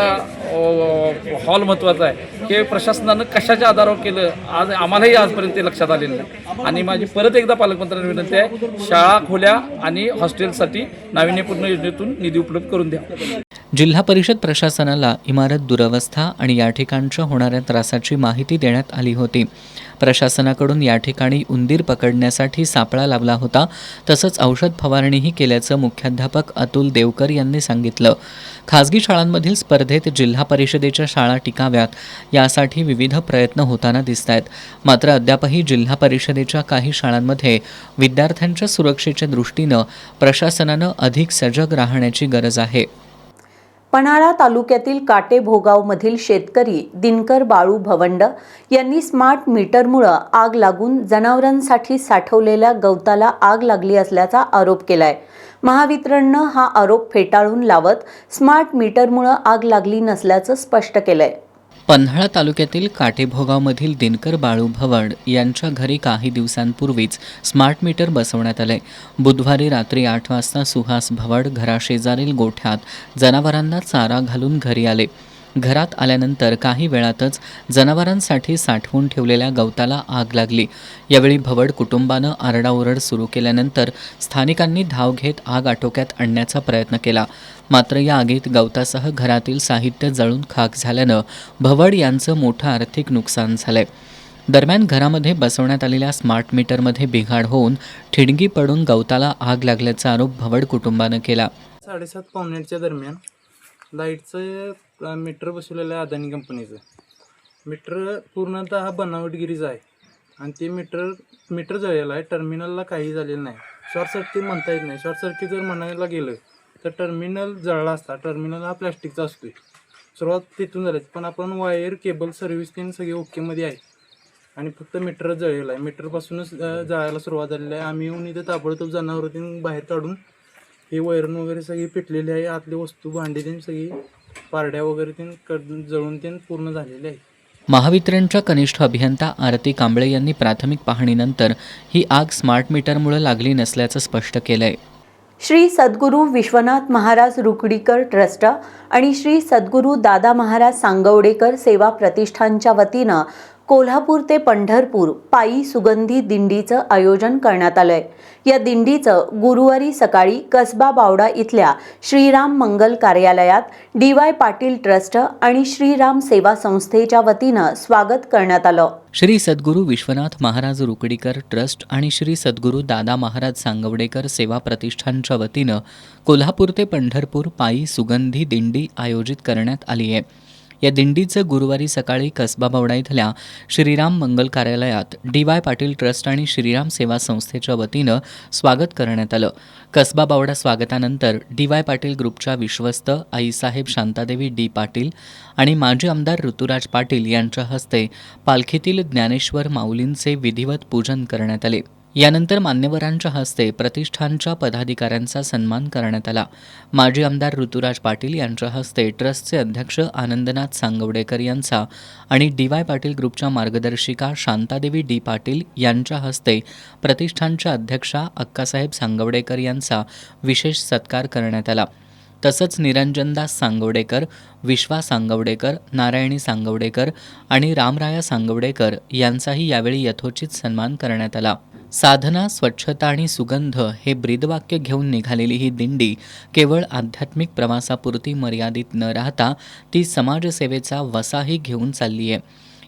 हॉल महत्त्वाचा आहे? हे प्रशासनानं कशाच्या आधारावर केलं आज आम्हालाही आजपर्यंत ते लक्षात आलेलं नाही. आणि माझी परत एकदा पालकमंत्र्यांना विनंती आहे, शाळा खोल्या आणि हॉस्टेलसाठी नाविन्यपूर्ण योजनेतून निधी उपलब्ध करून द्या. जिल्हा परिषद प्रशासनाला इमारत दुरवस्था आणि या ठिकाणच्या होणाऱ्या त्रासाची माहिती देण्यात आली होती. प्रशासनाकडून या ठिकाणी उंदीर पकडण्यासाठी सापळा लावला होता. तसंच औषध फवारणीही केल्याचं मुख्याध्यापक अतुल देवकर यांनी सांगितलं. खासगी शाळांमधील स्पर्धेत जिल्हा परिषदेच्या शाळा टिकाव्यात यासाठी विविध प्रयत्न होताना दिसत आहेत. मात्र अद्यापही जिल्हा परिषदेच्या काही शाळांमध्ये विद्यार्थ्यांच्या सुरक्षेच्या दृष्टीनं प्रशासनानं अधिक सजग राहण्याची गरज आहे. पन्हाळा तालुक्यातील काटेभोगावमधील शेतकरी दिनकर बाळू भवंड यांनी स्मार्ट मीटरमुळे आग लागून जनावरांसाठी साठवलेल्या गवताला आग लागली असल्याचा आरोप केलाय. महावितरणनं हा आरोप फेटाळून लावत स्मार्ट मीटरमुळे आग लागली नसल्याचं स्पष्ट केलंय. पन्हाळा तालुक्यातील काटेभोगावमधील दिनकर बाळू भवड यांच्या घरी काही दिवसांपूर्वीच स्मार्ट मीटर बसवण्यात आले. बुधवारी रात्री 8 वाजता सुहास भवड घराशेजारील गोठ्यात जनावरांना चारा घालून घरी आले. घरात आल्यानंतर काही वेळातच जनावरांसाठी साठवून ठेवलेल्या गवताला आग लागली. यावेळी भवड कुटुंबानं आरडाओरड सुरू केल्यानंतर स्थानिकांनी धाव घेत आग आटोक्यात आणण्याचा प्रयत्न केला. मात्र या आगीत गवतासह घरातील साहित्य जळून खाक झाल्यानं भवड यांचं मोठं आर्थिक नुकसान झालंय. दरम्यान घरामध्ये बसवण्यात आलेल्या स्मार्ट मीटरमध्ये बिघाड होऊन ठिणगी पडून गवताला आग लागल्याचा आरोप भवड कुटुंबानं केला. 7:30 पावणेच्या दरम्यान लाईटचं मीटर बसवलेलं आहे अदानी कंपनीचं. मीटर पूर्णतः बनावटगिरीचं आहे आणि ते मीटर जळलेलं आहे. टर्मिनलला काही झालेलं नाही. शॉर्ट सर्किट म्हणता येत नाही. शॉर्ट सर्किट जर म्हणायला गेलं तर टर्मिनल जळला असता. टर्मिनल हा प्लॅस्टिकचा असतो. सुरुवात तिथून झाली, पण आपण वायर केबल सर्व्हिस तीन सगळे ओकेमध्ये आहे आणि फक्त मीटर जळलेलं आहे. मीटरपासूनच जळायला सुरुवात झालेली आहे. आम्ही येऊन इथं ताबडतोब जनावरं बाहेर काढून हे वैरण वगैरे सगळी पेटलेली आहे. आतली वस्तू भांडी तीन सगळी पारड्या वगैरे तीन जळून तीन पूर्ण झालेली आहे. महावितरणच्या कनिष्ठ अभियंता आरती कांबळे यांनी प्राथमिक पाहणीनंतर ही आग स्मार्ट मीटरमुळे लागली नसल्याचं स्पष्ट केलंय. श्री सद्गुरू विश्वनाथ महाराज रुकडीकर ट्रस्ट आणि श्री सद्गुरू दादा महाराज सांगवडेकर सेवा प्रतिष्ठानच्या वतीनं कोल्हापूर ते पंढरपूर पायी सुगंधी दिंडीचं आयोजन करण्यात आलंय. या दिंडीचं गुरुवारी सकाळी कसबा बावडा इथल्या श्रीराम मंगल कार्यालयात DY पाटील ट्रस्ट आणि श्रीराम सेवा संस्थेच्या वतीनं स्वागत करण्यात आलं. श्री सद्गुरू विश्वनाथ महाराज रुकडीकर ट्रस्ट आणि श्री सद्गुरू दादा महाराज सांगवडेकर सेवा प्रतिष्ठानच्या वतीनं कोल्हापूर ते पंढरपूर पायी सुगंधी दिंडी आयोजित करण्यात आली आहे. या दिंडीचं गुरुवारी सकाळी कसबा बावडा इथल्या श्रीराम मंगल कार्यालयात डी.वाय. पाटील ट्रस्ट आणि श्रीराम सेवा संस्थेच्या वतीनं स्वागत करण्यात आलं. कसबा बावडा स्वागतानंतर डी.वाय. पाटील ग्रुपच्या विश्वस्त आईसाहेब शांतादेवी डी. पाटील आणि माजी आमदार ऋतुराज पाटील यांच्या हस्ते पालखीतील ज्ञानेश्वर माऊलींचे विधिवत पूजन करण्यात आले. यानंतर मान्यवरांच्या हस्ते प्रतिष्ठानच्या पदाधिकाऱ्यांचा सन्मान करण्यात आला. माजी आमदार ऋतुराज पाटील यांच्या हस्ते ट्रस्टचे अध्यक्ष आनंदनाथ सांगवडेकर यांचा आणि डी.वाय. पाटील ग्रुपच्या मार्गदर्शिका शांतादेवी डी. पाटील यांच्या हस्ते प्रतिष्ठानच्या अध्यक्षा अक्कासाहेब सांगवडेकर यांचा विशेष सत्कार करण्यात आला. तसंच निरंजनदास सांगवडेकर, विश्वा सांगवडेकर, नारायणी सांगवडेकर आणि रामराया सांगवडेकर यांचाही यावेळी यथोचित सन्मान करण्यात आला. साधना, स्वच्छता आणि सुगंध हे ब्रीदवाक्य घेऊन निघालेली ही दिंडी केवळ आध्यात्मिक प्रवासापुरती मर्यादित न राहता ती समाजसेवेचा वसाही घेऊन चालली आहे.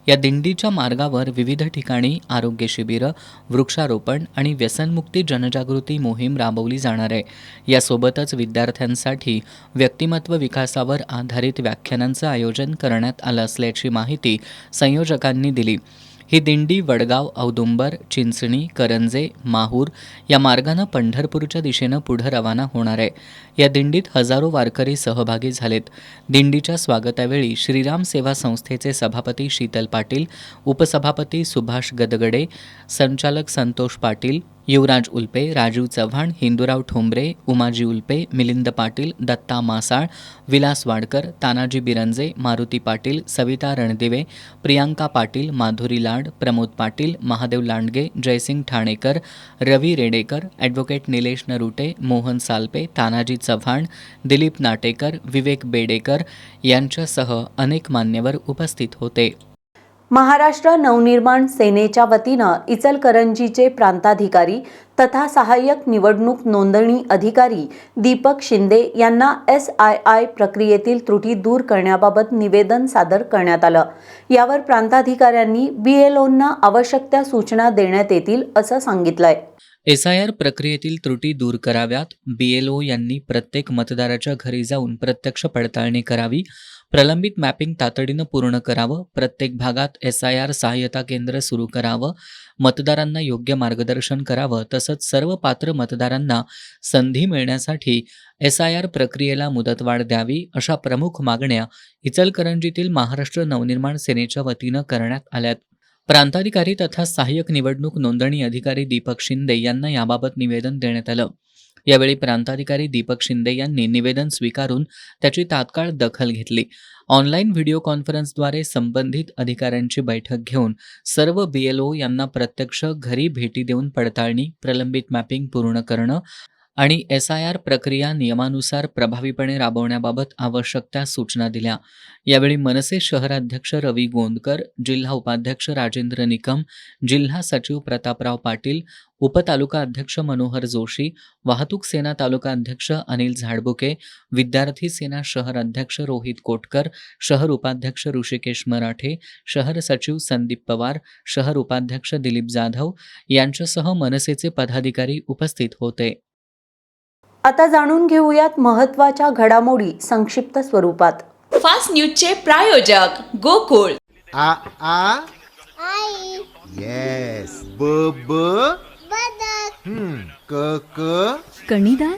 या दिंडीच्या मार्गावर विविध ठिकाणी आरोग्य शिबिरं, वृक्षारोपण आणि व्यसनमुक्ती जनजागृती मोहीम राबवली जाणार आहे. यासोबतच विद्यार्थ्यांसाठी व्यक्तिमत्व विकासावर आधारित व्याख्यानांचं आयोजन करण्यात आलं असल्याची माहिती संयोजकांनी दिली. ही दिंडी वडगाव, औदुंबर, चिंचणी, करंजे, माहूर या मार्गानं पंढरपूरच्या दिशेनं पुढं रवाना होणार आहे. या दिंडीत हजारो वारकरी सहभागी झालेत. दिंडीच्या स्वागतावेळी श्रीराम सेवा संस्थेचे सभापती शीतल पाटील, उपसभापती सुभाष गदगडे, संचालक संतोष पाटील, युवराज उल्पे, राजीव चव्हाण, हिंदूराव ठोंबरे, उमाजी उल्पे, मिलिंद पाटील, दत्ता मासाळ, विलास वाडकर, तानाजी बिरंजे, मारुती पाटील, सविता रणदिवे, प्रियांका पाटील, माधुरी लाड, प्रमोद पाटील, महादेव लांडगे, जयसिंग ठाणेकर, रवी रेडेकर, ॲडव्होकेट निलेश नरुटे, मोहन सालपे, तानाजी चव्हाण, दिलीप नाटेकर, विवेक बेडेकर यांच्यासह अनेक मान्यवर उपस्थित होते. महाराष्ट्र नवनिर्माण सेनेच्या वतीनं इचलकरंजीचे प्रांताधिकारी तथा सहाय्यक निवडणूक नोंदणी अधिकारी दीपक शिंदे यांना SII प्रक्रियेतील त्रुटी दूर करण्याबाबत निवेदन सादर करण्यात आलं. यावर प्रांताधिकाऱ्यांनी BLOंना आवश्यक त्या सूचना देण्यात येतील असं सांगितलंय. SIR प्रक्रियेतील त्रुटी दूर कराव्यात. BLO यांनी प्रत्येक मतदाराच्या घरी जाऊन प्रत्यक्ष पडताळणी करावी. प्रलंबित मॅपिंग तातडीनं पूर्ण करावं. प्रत्येक भागात SIR सहाय्यता केंद्र सुरू करावं. मतदारांना योग्य मार्गदर्शन करावं. तसंच सर्व पात्र मतदारांना संधी मिळण्यासाठी SIR प्रक्रियेला मुदतवाढ द्यावी. अशा प्रमुख मागण्या इचलकरंजीतील महाराष्ट्र नवनिर्माण सेनेच्या वतीनं करण्यात आल्यात. प्रांताधिकारी तथा सहाय्यक निवडणूक नोंदणी अधिकारी दीपक शिंदे यांना याबाबत निवेदन देण्यात आलं. यावेळी प्रांताधिकारी दीपक शिंदे यांनी निवेदन स्वीकारून त्याची तात्काळ दखल घेतली. ऑनलाईन व्हिडिओ कॉन्फरन्सद्वारे संबंधित अधिकाऱ्यांची बैठक घेऊन सर्व BLO यांना प्रत्यक्ष घरी भेटी देऊन पडताळणी, प्रलंबित मॅपिंग पूर्ण करणं आणि SIR प्रक्रिया नियमानुसार प्रभावीपणे राबवण्याबाबत आवश्यक त्या सूचना दिल्या. यावेळी मनसे शहराध्यक्ष रवी गोंदकर, जिल्हा उपाध्यक्ष राजेंद्र निकम, जिल्हा सचिव प्रतापराव पाटील, उपतालुका अध्यक्ष मनोहर जोशी, वाहतूक सेना तालुका अध्यक्ष अनिल झाडबुके, विद्यार्थी सेना शहर अध्यक्ष रोहित कोटकर, शहर उपाध्यक्ष ऋषिकेश मराठे, शहर सचिव संदीप पवार, शहर उपाध्यक्ष दिलीप जाधव यांच्यासह मनसेचे पदाधिकारी उपस्थित होते. आता जाणून घेऊयात महत्त्वाच्या घडामोडी संक्षिप्त स्वरूपात. फास्ट न्यूजचे प्रायोजक गोकुळ. आ आ आई येस ब ब बदक क क कणीदार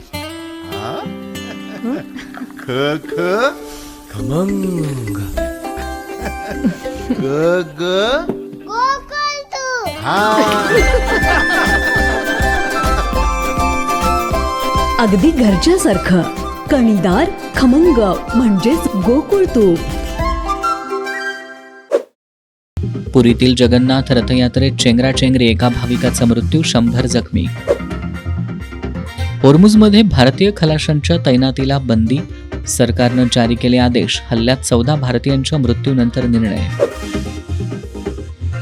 ख ख खमंग ग ग गोकुळ अगदी घरच्यासारखं कणीदार खमंग म्हणजेच गोकुळ तूप. पुरीतील जगन्नाथ रथयात्रेत चेंगराचेंगरी, एका भाविकाचा मृत्यू, 100 जखमी. होर्मुझमध्ये भारतीय खलाशांच्या तैनातीला बंदी, सरकारनं जारी केले आदेश. हल्ल्यात 14 भारतीयांच्या मृत्यूनंतर निर्णय.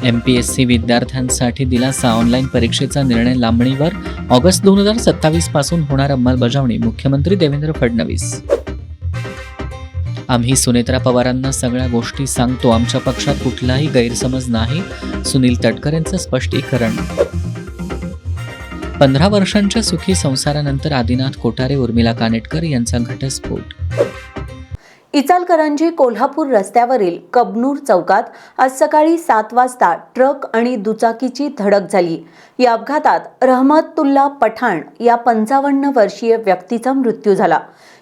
MPSC विद्यार्थ्यांसाठी दिलासा, ऑनलाईन परीक्षेचा निर्णय लांबणीवर. ऑगस्ट 2027 पासून होणार अंमलबजावणी, मुख्यमंत्री देवेंद्र फडणवीस. आम्ही सुनेत्रा पवारांना सगळ्या गोष्टी सांगतो, आमच्या पक्षात कुठलाही गैरसमज नाही, सुनील तटकर यांचं स्पष्टीकरण. 15 वर्षांच्या सुखी संसारानंतर आदिनाथ कोठारे, उर्मिला कानेटकर यांचा घटस्फोट. इचलकरंजी कोल्हापूर रस्त्यावरील कबनूर चौकात आज सकाळी 7 वाजता ट्रक आणि दुचाकीची धडक झाली। या अपघातात रहमतुल्ला पठाण या 55 वर्षीय व्यक्तीचा मृत्यू झाला।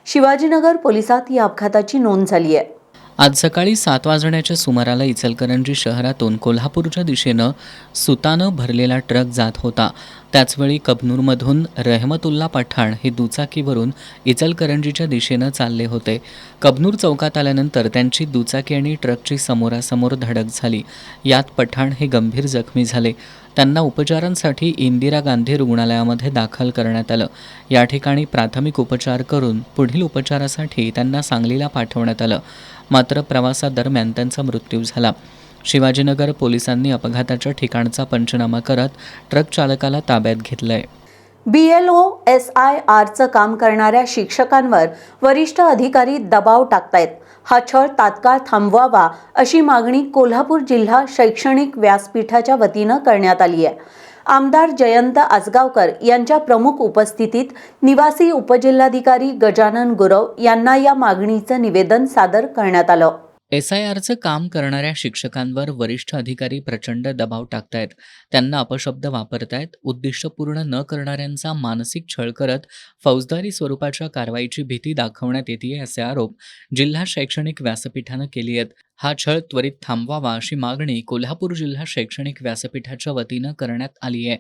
शिवाजीनगर पोलिसात या अपघाताची नोंद झाली आहे। आज सकाळी 7 वाजण्याच्या सुमाराला इचलकरंजी शहरातून कोल्हापूरच्या दिशेनं सुतानं भरलेला ट्रक जात होता। त्याचवेळी कबनूरमधून रहमतुल्ला पठाण हे दुचाकीवरून इचलकरंजीच्या दिशेनं चालले होते। कबनूर चौकात आल्यानंतर त्यांची दुचाकी आणि ट्रकची समोरासमोर धडक झाली। यात पठाण हे गंभीर जखमी झाले। त्यांना उपचारांसाठी इंदिरा गांधी रुग्णालयामध्ये दाखल करण्यात आलं। या ठिकाणी प्राथमिक उपचार करून पुढील उपचारासाठी त्यांना सांगलीला पाठवण्यात आलं। मात्र प्रवासादरम्यान त्यांचा मृत्यू झाला। शिवाजीनगर पोलिसांनी अपघाताच्या ठिकाणचा पंचनामा करत ट्रक चालकाला ताब्यात घेतलंय। BLO SIRचं काम करणाऱ्या शिक्षकांवर वरिष्ठ अधिकारी दबाव टाकतायत। हा छळ तात्काळ थांबवावा अशी मागणी कोल्हापूर जिल्हा शैक्षणिक व्यासपीठाच्या वतीनं करण्यात आली आहे। आमदार जयंत आसगावकर यांच्या प्रमुख उपस्थितीत निवासी उपजिल्हाधिकारी गजानन गुरव यांना या मागणीचं निवेदन सादर करण्यात आलं। SIRचं काम करणाऱ्या शिक्षकांवर वरिष्ठ अधिकारी प्रचंड दबाव टाकतायत, त्यांना अपशब्द वापरतायत, उद्दिष्ट पूर्ण न करणाऱ्यांचा मानसिक छळ करत फौजदारी स्वरूपाच्या कारवाईची भीती दाखवण्यात येते असे आरोप जिल्हा शैक्षणिक व्यासपीठानं केली आहेत। हा छळ त्वरित थांबवावा अशी मागणी कोल्हापूर जिल्हा शैक्षणिक व्यासपीठाच्या वतीनं करण्यात आली आहे।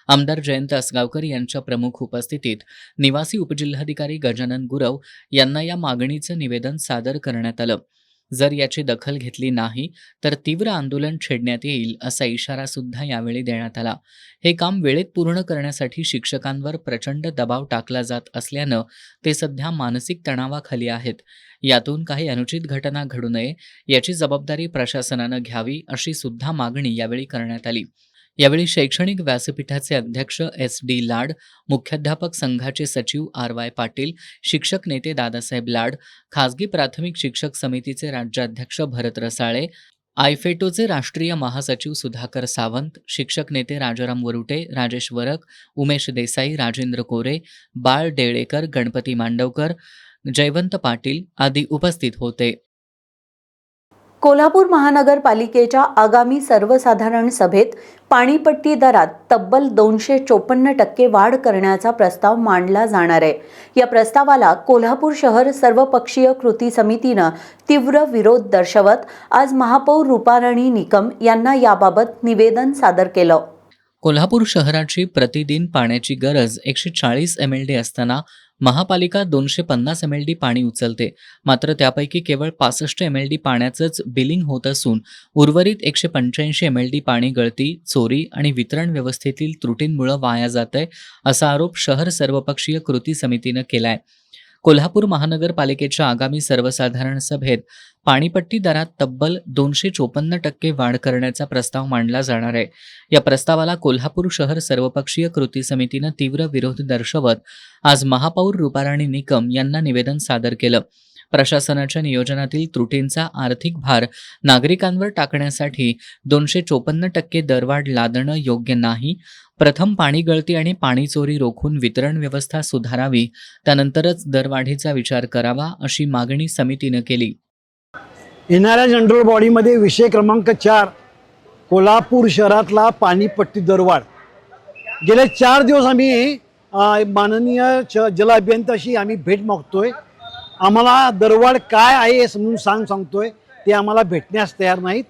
आमदार जयंत आसगावकर यांच्या प्रमुख उपस्थितीत निवासी उपजिल्हाधिकारी गजानन गुरव यांना या मागणीचं निवेदन सादर करण्यात आलं। जर याची दखल घेतली नाही तर तीव्र आंदोलन छेडण्यात येईल असा इशारा सुद्धा यावेळी देण्यात आला। हे काम वेळेत पूर्ण करण्यासाठी शिक्षकांवर प्रचंड दबाव टाकला जात असल्यानं ते सध्या मानसिक तणावाखाली आहेत। यातून काही अनुचित घटना घडू नये याची जबाबदारी प्रशासनानं घ्यावी अशी सुद्धा मागणी यावेळी करण्यात आली। यावेळी शैक्षणिक व्यासपीठाचे अध्यक्ष SD लाड, मुख्याध्यापक संघाचे सचिव RY पाटील, शिक्षक नेते दादासाहेब लाड, खासगी प्राथमिक शिक्षक समितीचे राज्याध्यक्ष भरत रसाळे, आयफेटोचे राष्ट्रीय महासचिव सुधाकर सावंत, शिक्षक नेते राजाराम वरुटे, राजेश वरक, उमेश देसाई, राजेंद्र कोरे, बाळ डेळेकर, गणपती मांडवकर, जयवंत पाटील आदी उपस्थित होते। कोल्हापूर महानगरपालिकेच्या आगामी सर्वसाधारण सभेत पाणीपट्टी दरात तब्बल 254% वाढ करण्याचा प्रस्ताव मांडला जाणार आहे। या प्रस्तावाला कोल्हापूर शहर सर्वपक्षीय कृती समितीनं तीव्र विरोध दर्शवत आज महापौर रूपाराणी निकम यांना याबाबत निवेदन सादर केलं। कोल्हापूर शहराची प्रतिदिन पाण्याची गरज 140 MLD असताना महापालिका 250 MLD पाणी उचलते। मात्र त्यापैकी केवळ 65 MLD पाण्याचंच बिलिंग होत असून उर्वरित 185 MLD पाणी गळती, चोरी आणि वितरण व्यवस्थेतील त्रुटींमुळे वाया जातंय असा आरोप शहर सर्वपक्षीय कृती समितीनं केलाय। कोल्हापूर महानगरपालिकेच्या आगामी सर्वसाधारण सभेत पाणीपट्टी दरात तब्बल 254% वाढ करण्याचा प्रस्ताव मांडला जाणार आहे। या प्रस्तावाला कोल्हापूर शहर सर्वपक्षीय कृती समितीनं तीव्र विरोध दर्शवत आज महापौर रूपाराणी निकम यांना निवेदन सादर केलं। प्रशासनाच्या नियोजनातील त्रुटींचा आर्थिक भार नागरिकांवर टाकण्यासाठी 254% दरवाढ लादणं योग्य नाही। प्रथम पाणी गळती आणि पाणी चोरी रोखून वितरण व्यवस्था सुधारावी, त्यानंतरच दरवाढीचा विचार करावा अशी मागणी समितीनं केली। येणाऱ्या जनरल बॉडीमध्ये विषय क्रमांक 4 कोल्हापूर शहरातला पाणीपट्टी दरवाढ। गेले 4 दिवस आम्ही माननीय जल अभियंत्याशी आम्ही भेट मागतोय। आम्हाला दरवाढ काय आहे हे समजून सांगतोय, ते आम्हाला भेटण्यास तयार नाहीत।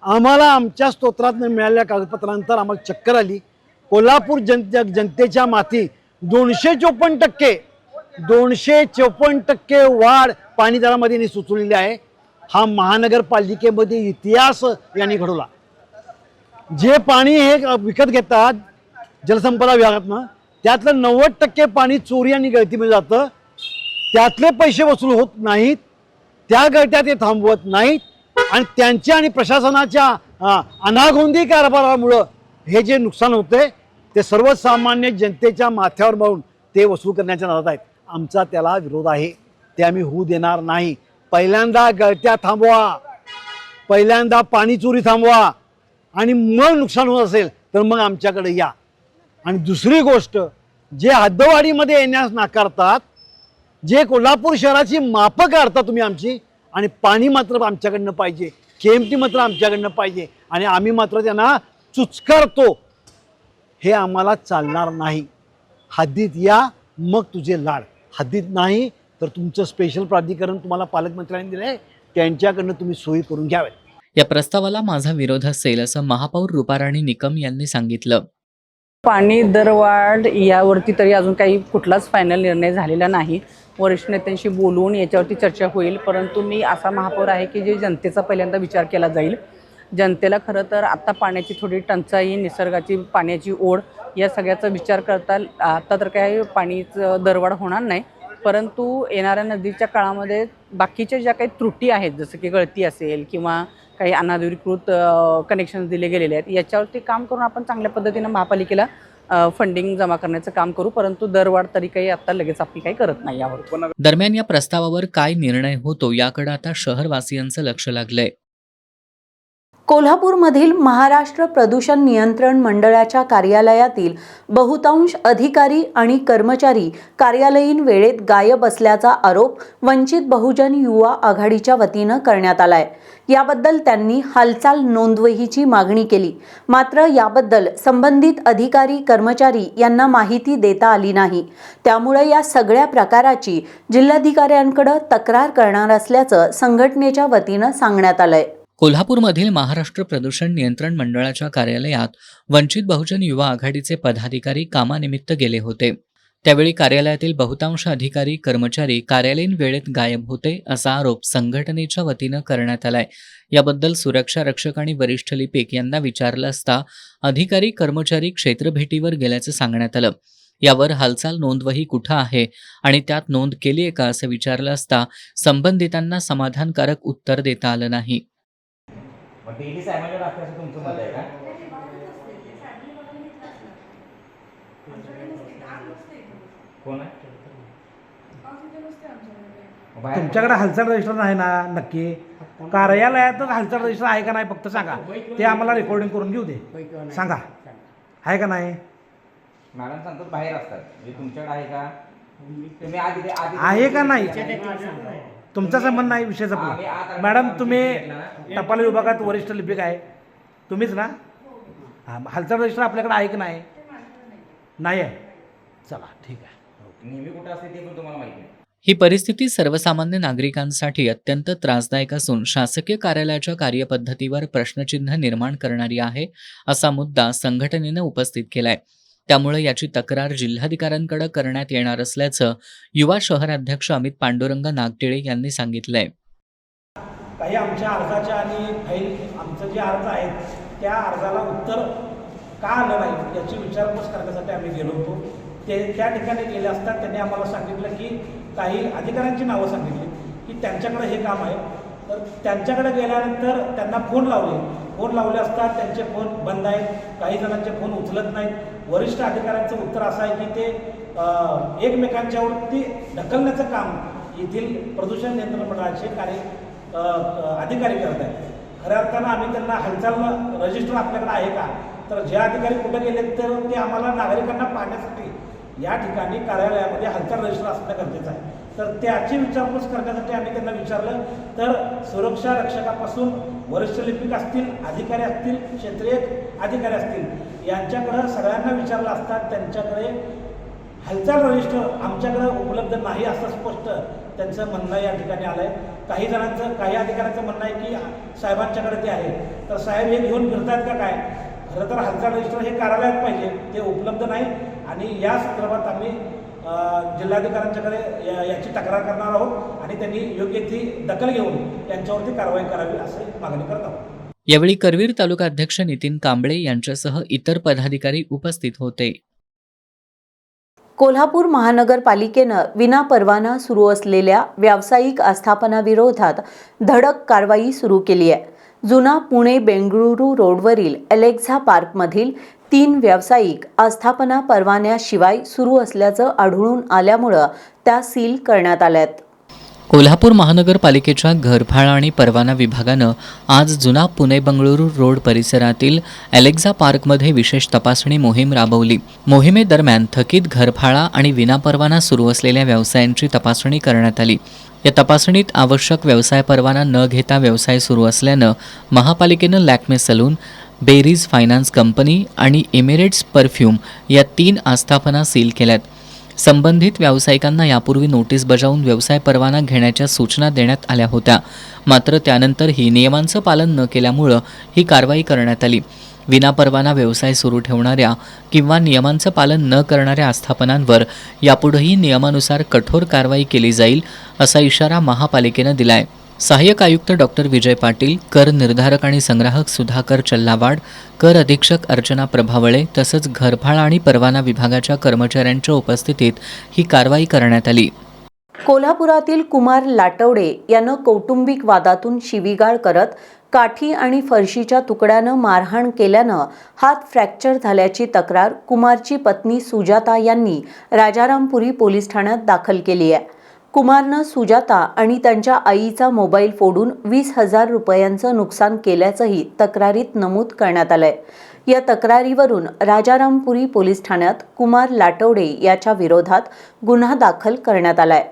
आम्हाला आमच्या स्तोत्रात मिळालेल्या कागदपत्रांनंतर आम्हाला चक्कर आली। कोल्हापूर जनतेच्या माथी 254% वाढ पाणी दरामध्ये सुचवलेली आहे। हा महानगरपालिकेमध्ये इतिहास यांनी घडवला। जे पाणी हे विकत घेतात जलसंपदा विभागातनं, त्यातलं 90% पाणी चोरी आणि गळतीमध्ये जातं। त्यातले पैसे वसूल होत नाहीत, त्या गळत्या ते थांबवत नाहीत आणि त्यांच्या आणि प्रशासनाच्या अनागोंदी कारभारामुळं हे जे नुकसान होते ते सर्वसामान्य जनतेच्या माथ्यावर मारून ते वसूल करण्याच्या नादात आहेत। आमचा त्याला विरोध आहे, ते आम्ही होऊ देणार नाही। पहिल्यांदा गळत्या थांबवा, पहिल्यांदा पाणी चोरी थांबवा आणि मग नुकसान होत असेल तर मग आमच्याकडे या। आणि दुसरी गोष्ट, जे हद्दवाढीमध्ये येण्यास नाकारतात, जे कोल्हापूर शहराची मापं काढता तुम्ही आमची आणि पाणी मात्र आमच्याकडनं पाहिजे, KMT मात्र आमच्याकडनं पाहिजे आणि आम्ही मात्र त्यांना चुचकारतो. हे आम्हाला चालणार नाही. हद्दीत या मग तुझे लाड, हद्दीत नाही तर तुमचं स्पेशल प्राधिकरण तुम्हाला पालकमंत्र्यांनी दिलं आहे, त्यांच्याकडनं तुम्ही सोयी करून घ्याव्यात. या प्रस्तावाला माझा विरोध असेल असं महापौर रूपाराणी निकम यांनी सांगितलं. पाणी दरवाढ यावरती तरी अजून काही कुठलाच फायनल निर्णय झालेला नाही. वरिष्ठ नेत्यांशी बोलून याच्यावरती चर्चा होईल, परंतु मी असा महापौर आहे की जे जनतेचा पहिल्यांदा विचार केला जाईल. जनतेला खरं तर आत्ता पाण्याची थोडी टंचाई, निसर्गाची पाण्याची ओढ या सगळ्याचा विचार करता आता तर काही पाणीचं दरवाढ होणार नाही, परंतु येणाऱ्या नदीच्या काळामध्ये बाकीच्या ज्या काही त्रुटी आहेत, जसं की गळती असेल किंवा काही अनाधिकृत कनेक्शन दिले गेलेले आहेत, याच्यावरती काम करून आपण चांगल्या पद्धतीनं महापालिकेला फंडिंग जमा करण्याचं काम करू. परंतु दरवाढ तरी काही आता लगेच आपली काही करत नाही यावर. दरम्यान या प्रस्तावावर काय निर्णय होतो याकडे आता शहरवासियांचं लक्ष लागलंय. कोल्हापूरमधील महाराष्ट्र प्रदूषण नियंत्रण मंडळाच्या कार्यालयातील बहुतांश अधिकारी आणि कर्मचारी कार्यालयीन वेळेत गायब असल्याचा आरोप वंचित बहुजन युवा आघाडीच्या वतीनं करण्यात आलाय. याबद्दल त्यांनी हालचाल नोंदवहीची मागणी केली. मात्र याबद्दल संबंधित अधिकारी कर्मचारी यांना माहिती देता आली नाही. त्यामुळे या सगळ्या प्रकाराची जिल्हाधिकाऱ्यांकडे तक्रार करणार असल्याचं संघटनेच्या वतीनं सांगण्यात आलंय. कोल्हापूरमधील महाराष्ट्र प्रदूषण नियंत्रण मंडळाच्या कार्यालयात वंचित बहुजन युवा आघाडीचे पदाधिकारी कामानिमित्त गेले होते. त्यावेळी कार्यालयातील बहुतांश अधिकारी कर्मचारी कार्यालयीन वेळेत गायब होते असा आरोप संघटनेच्या वतीनं करण्यात आलाय. याबद्दल सुरक्षा रक्षक आणि वरिष्ठ लिपिक यांना विचारलं असता अधिकारी कर्मचारी क्षेत्रभेटीवर गेल्याचं सांगण्यात आलं. यावर हालचाल नोंदवही कुठं आहे आणि त्यात नोंद केली आहे का असं विचारलं असता संबंधितांना समाधानकारक उत्तर देता आलं नाही. डेली सायमाला असं तुमचं मत आहे का? कोण आहे? तुमच्याकडे हालचाल रजिस्टर नाही ना? नक्की कार्यालयातच हालचाल रजिस्टर आहे का नाही फक्त सांगा, ते आम्हाला रेकॉर्डिंग करून घेऊ दे. सांगा आहे का नाही? मॅडम सांगतात बाहेर असतात, म्हणजे तुमच्याकडे आहे का? तुम्ही आधी आहे का नाही तुमचा संबंध नाही विषयाचा. मॅडम तुम्ही टपाल विभागात वरिष्ठ लिपिक आहे, तुम्हीच ना? हां, हालचाल रजिस्टर आपल्याकडे आहे की नाही? नाही आहे. चला ठीक आहे. नेहमी कुठं असते ते पण तुम्हाला माहिती आहे. ही परिस्थिती सर्वसामान्य नागरिकांसाठी अत्यंत त्रासदायक असून शासकीय कार्यालयाच्या कार्यपद्धतीवर प्रश्नचिन्ह निर्माण करणारी आहे असा मुद्दा संघटनेनं उपस्थित केलाय. त्यामुळे याची तक्रार जिल्हाधिकाऱ्यांकडे करण्यात येणार असल्याचं युवा शहराध्यक्ष अमित पांडुरंग नागटिळे यांनी सांगितलंय. काही आमच्या अर्जाच्या आणि फाईल आमचं जे अर्ज आहेत त्या अर्जाला उत्तर का आलं नाही याची विचारपूस करण्यासाठी आम्ही गेलो होतो. ते त्या ठिकाणी गेले असता त्यांनी आम्हाला सांगितलं की काही अधिकाऱ्यांची नावं सांगितली की त्यांच्याकडे हे काम आहे. तर त्यांच्याकडे गेल्यानंतर त्यांना फोन लावले असता त्यांचे फोन बंद आहेत, काही जणांचे फोन उचलत नाहीत. वरिष्ठ अधिकाऱ्यांचं उत्तर असं आहे की ते एकमेकांच्यावरती ढकलण्याचं काम येथील प्रदूषण नियंत्रण मंडळाचे अधिकारी करत आहेत. खऱ्या अर्थानं आम्ही त्यांना हालचाल रजिस्टर आपल्याकडे आहे का, तर जे अधिकारी कुठे गेले तर ते आम्हाला नागरिकांना पाहण्यासाठी या ठिकाणी कार्यालयामध्ये हालचाल रजिस्टर असणं गरजेचं आहे. तर त्याची विचारपूस करण्यासाठी आम्ही त्यांना विचारलं तर सुरक्षा रक्षकापासून वरिष्ठ लिपिक असतील, अधिकारी असतील, क्षेत्रीय अधिकारी असतील यांच्याकडं सगळ्यांना विचारलं असता त्यांच्याकडे हालचाल रजिस्टर आमच्याकडे उपलब्ध नाही असं स्पष्ट त्यांचं म्हणणं या ठिकाणी आलं आहे. काही अधिकाऱ्यांचं म्हणणं आहे की साहेबांच्याकडे ते आहे. तर साहेब हे घेऊन फिरतात का काय? खरं तर हालचाल रजिस्टर हे कार्यालयात पाहिजे, ते उपलब्ध नाही. आणि या संदर्भात आम्ही जिल्हाधिकाऱ्यांच्याकडे याची तक्रार करणार आहोत आणि त्यांनी योग्य ती दखल घेऊन त्यांच्यावरती कारवाई करावी असे मागणी करत आहोत. यावेळी करवीर तालुका अध्यक्ष नितीन कांबळे यांच्यासह इतर पदाधिकारी उपस्थित होते. कोल्हापूर महानगरपालिकेनं विनापरवाना सुरू असलेल्या व्यावसायिक आस्थापनाविरोधात धडक कारवाई सुरू केली आहे. जुना पुणे बेंगळुरू रोडवरील एलेक्झा पार्कमधील 3 व्यावसायिक आस्थापना परवान्याशिवाय सुरू असल्याचं आढळून आल्यामुळं त्या सील करण्यात आल्यात. कोल्हापूर महानगरपालिकेच्या घरफाळा आणि परवाना विभागानं आज जुना पुणे बंगळुरू रोड परिसरातील एलेक्झा पार्कमध्ये विशेष तपासणी मोहीम राबवली. मोहिमेदरम्यान थकीत घरफाळा आणि विनापरवाना सुरू असलेल्या व्यवसायांची तपासणी करण्यात आली. या तपासणीत आवश्यक व्यवसाय परवाना न घेता व्यवसाय सुरू असल्यानं महापालिकेनं लॅक्मे सलून, बेरीज फायनान्स कंपनी आणि एमिरेट्स परफ्यूम या 3 आस्थापना सील केल्यात. संबंधित व्यावसायिकांना यापूर्वी नोटीस बजावून व्यवसाय परवाना घेण्याच्या सूचना देण्यात आल्या होत्या. मात्र त्यानंतरही नियमांचं पालन न केल्यामुळं ही कारवाई करण्यात आली. विनापरवाना व्यवसाय सुरू ठेवणाऱ्या किंवा नियमांचं पालन न करणाऱ्या आस्थापनांवर यापुढेही नियमानुसार कठोर कारवाई केली जाईल असा इशारा महापालिकेनं दिलाय. सहाय्यक आयुक्त डॉक्टर विजय पाटील, कर निर्धारक आणि संग्राहक सुधाकर चल्लावाड, कर अधीक्षक अर्चना प्रभावळे तसंच घरफाळ आणि परवाना विभागाच्या कर्मचाऱ्यांच्या उपस्थितीत ही कारवाई करण्यात आली. कोल्हापुरातील कुमार लाटवडे यानं कौटुंबिक वादातून शिवीगाळ करत काठी आणि फरशीच्या तुकड्यानं मारहाण केल्यानं हात फ्रॅक्चर झाल्याची तक्रार कुमारची पत्नी सुजाता यांनी राजारामपुरी पोलीस ठाण्यात दाखल केली आहे. कुमारनं सुजाता आणि त्यांच्या आईचा मोबाईल फोडून 20,000 रुपयांचं नुकसान केल्याचंही तक्रारीत नमूद करण्यात आलंय. या तक्रारीवरून राजारामपुरी पोलीस ठाण्यात कुमार लाटवडे याच्या विरोधात गुन्हा दाखल करण्यात आलाय.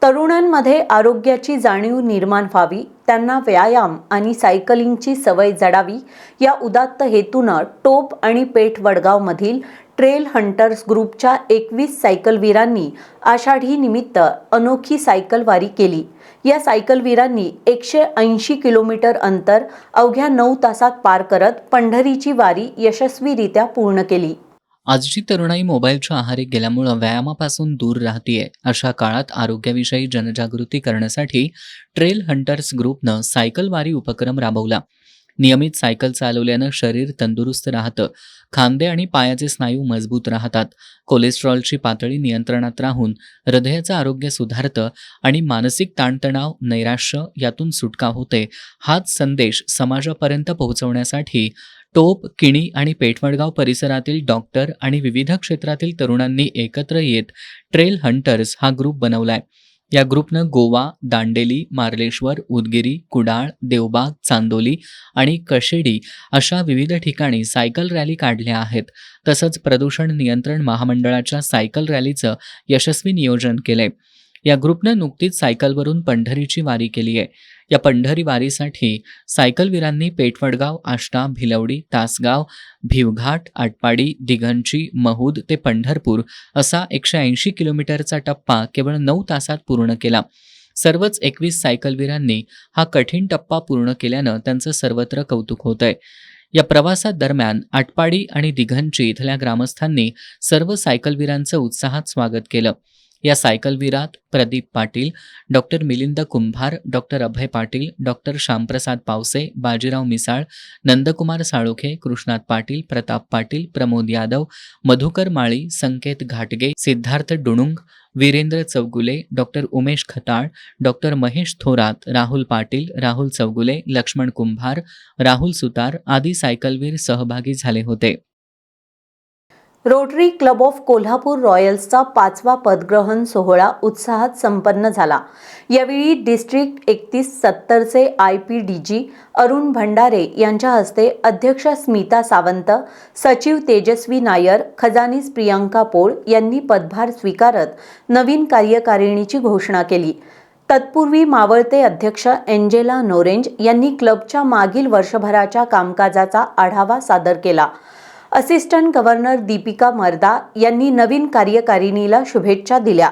तरुणांमध्ये आरोग्याची जाणीव निर्माण व्हावी, त्यांना व्यायाम आणि सायकलिंगची सवय जडावी या उदात्त हेतूनं टोप आणि पेठ वडगावमधील ट्रेल हंटर्स ग्रुपच्या 21 सायकलवीरांनी आषाढी निमित्त अनोखी सायकलवारी केली. या सायकलवीरांनी 180 किलोमीटर अंतर अवघ्या 9 तासात पार करत पंढरीची वारी यशस्वीरित्या पूर्ण केली. आजची तरुणाई मोबाईलच्या आहारी गेल्यामुळं व्यायामापासून दूर राहतीये. अशा काळात आरोग्याविषयी जनजागृती करण्यासाठी ट्रेल हंटर्स ग्रुपनं सायकलवारी उपक्रम राबवला. नियमित सायकल चालवल्यानं शरीर तंदुरुस्त राहतं, खांदे आणि पायाचे स्नायू मजबूत राहतात, कोलेस्ट्रॉलची पातळी नियंत्रणात राहून हृदयाचं आरोग्य सुधारतं आणि मानसिक ताणतणाव, नैराश्य यातून सुटका होते. हाच संदेश समाजापर्यंत पोहोचवण्यासाठी टोप, किणी आणि पेठवडगाव परिसरातील डॉक्टर आणि विविध क्षेत्रातील तरुणांनी एकत्र येत ट्रेल हंटर्स हा ग्रुप बनवलाय. या ग्रुपनं गोवा, दांडेली, मार्लेश्वर, उदगिरी, कुडाळ, देवबाग, चांदोली आणि कशेडी अशा विविध ठिकाणी सायकल रॅली काढल्या आहेत. तसंच प्रदूषण नियंत्रण महामंडळाच्या सायकल रॅलीचं यशस्वी नियोजन केलंय. या ग्रुपनं नुकतीच सायकलवरून पंढरीची वारी केली आहे. या पंढरी वारीसाठी सायकलवीरांनी पेठवडगाव, आष्टा, भिलवडी, तासगाव, भिवघाट, आटपाडी, दिघंची, महूद ते पंढरपूर असा 180 किलोमीटरचा टप्पा केवळ 9 तासात पूर्ण केला. सर्वच 21 सायकलवीरांनी हा कठीण टप्पा पूर्ण केल्यानं त्यांचं सर्वत्र कौतुक होतंय. या प्रवासादरम्यान आटपाडी आणि दिघंची इथल्या ग्रामस्थांनी सर्व सायकलवीरांचं उत्साहात स्वागत केलं. या सायकलवीरात प्रदीप पाटील, डॉक्टर मिलिंद कुंभार, डॉक्टर अभय पाटील, डॉक्टर श्यामप्रसाद पावसे, बाजीराव मिसाळ, नंदकुमार साळोखे, कृष्णात पाटील, प्रताप पाटील, प्रमोद यादव, मधुकर माळी, संकेत घाटगे, सिद्धार्थ डुणुंग, वीरेंद्र चौगुले, डॉक्टर उमेश खताळ, डॉक्टर महेश थोरात, राहुल पाटील, राहुल चौगुले, लक्ष्मण कुंभार, राहुल सुतार आदी सायकलवीर सहभागी झाले होते. रोटरी क्लब ऑफ कोल्हापूर रॉयल्सचा 5वा पदग्रहण सोहळा उत्साहात संपन्न झाला. यावेळी डिस्ट्रिक्ट 3170चे IPDG अरुण भंडारे यांच्या हस्ते अध्यक्ष स्मिता सावंत, सचिव तेजस्वी नायर, खजानीस प्रियांका पोळ यांनी पदभार स्वीकारत नवीन कार्यकारिणीची घोषणा केली. तत्पूर्वी मावळते अध्यक्ष एंजेला नोरेंज यांनी क्लबच्या मागील वर्षभराच्या कामकाजाचा आढावा सादर केला. असिस्टंट गव्हर्नर दीपिका मर्दा यांनी नवीन कार्यकारिणीला शुभेच्छा दिल्या.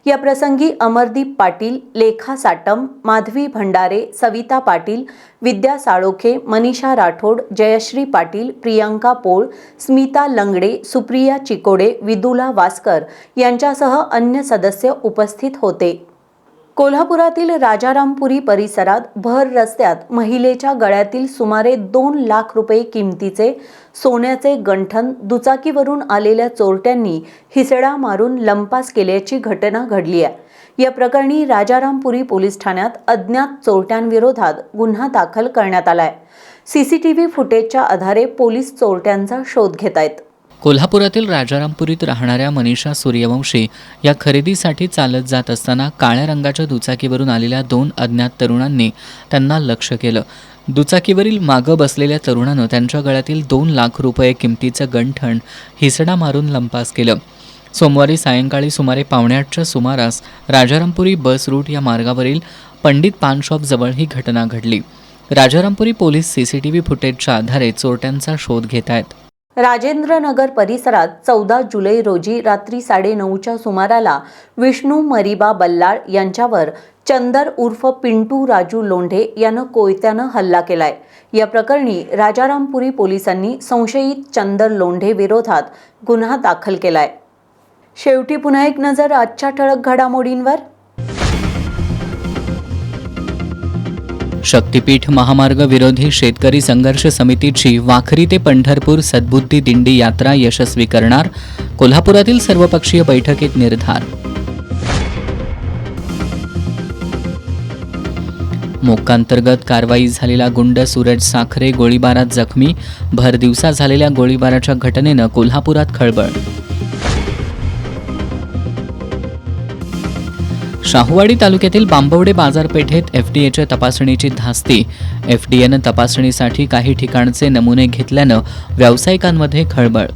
या प्रसंगी अमरदीप पाटील, लेखा साटम, माधवी भंडारे, सविता पाटील, विद्या साळोखे, मनीषा राठोड, जयश्री पाटील, प्रियांका पोळ, स्मिता लंगडे, सुप्रिया चिकोडे, विदुला वास्कर यांच्यासह अन्य सदस्य उपस्थित होते. कोल्हापुरातील राजारामपुरी परिसरात भर रस्त्यात महिलेच्या गळ्यातील सुमारे 2 लाख रुपये किमतीचे सोन्याचे गंठण दुचाकीवरून आलेल्या चोरट्यांनी हिसडा मारून लंपास केल्याची घटना घडली आहे. या प्रकरणी राजारामपुरी पोलीस ठाण्यात अज्ञात चोरट्यांविरोधात गुन्हा दाखल करण्यात आलाय. CCTV फुटेजच्या आधारे पोलीस चोरट्यांचा शोध घेत आहेत. कोल्हापुरातील राजारामपुरीत राहणाऱ्या मनीषा सूर्यवंशी या खरेदीसाठी चालत जात असताना काळ्या रंगाच्या दुचाकीवरून आलेल्या 2 अज्ञात तरुणांनी त्यांना लक्ष्य केलं. दुचाकीवरील मागं बसलेल्या तरुणानं त्यांच्या गळ्यातील 2 लाख रुपये किमतीचं गंठण हिसडा मारून लंपास केलं. सोमवारी सायंकाळी सुमारे 7:45च्या सुमारास राजारामपुरी बस रूट या मार्गावरील पंडित पान शॉप जवळ ही घटना घडली. राजारामपुरी पोलीस CCTV फुटेजच्या आधारे चोरट्यांचा शोध घेत आहेत. राजेंद्रनगर परिसरात 14 जुलै रोजी रात्री 9:30च्या सुमाराला विष्णू मरिबा बल्लाळ यांच्यावर चंदर उर्फ पिंटू राजू लोंढे यानं कोयत्यानं हल्ला केलाय. या प्रकरणी राजारामपुरी पोलिसांनी संशयित चंदर लोंढे विरोधात गुन्हा दाखल केलाय. शेवटी पुन्हा एक नजर आजच्या ठळक घडामोडींवर. शक्तीपीठ महामार्ग विरोधी शेतकरी संघर्ष समितीची वाखरी ते पंढरपूर सद्बुद्धी दिंडी यात्रा यशस्वी करणार, कोल्हापुरातील सर्वपक्षीय बैठकीत निर्धार. मोक्कांतर्गत कारवाई झालेला गुंड सूरज साखरे गोळीबारात जखमी, भर दिवसा झालेल्या गोळीबाराच्या घटनेनं कोल्हापुरात खळबळ. शाहूवाडी तालुक्यातील बांबवडे बाजारपेठेत FDAच्या तपासणीची धास्ती. FDAनं तपासणीसाठी काही ठिकाणचे नमुने घेतल्यानं व्यावसायिकांमध्ये खळबळ.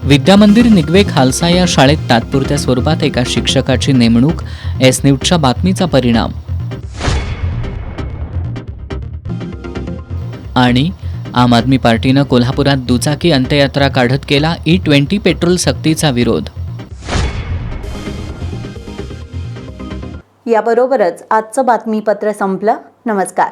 विद्यामंदिर निगवे खालसा या शाळेत तात्पुरत्या स्वरूपात एका शिक्षकाची नेमणूक. S न्यूजच्या बातमीचा परिणाम. आणि आम आदमी पार्टीनं कोल्हापुरात दुचाकी अंत्ययात्रा काढत केला E20 पेट्रोल सक्तीचा विरोध. याबरोबरच आजचं बातमीपत्र संपलं. नमस्कार.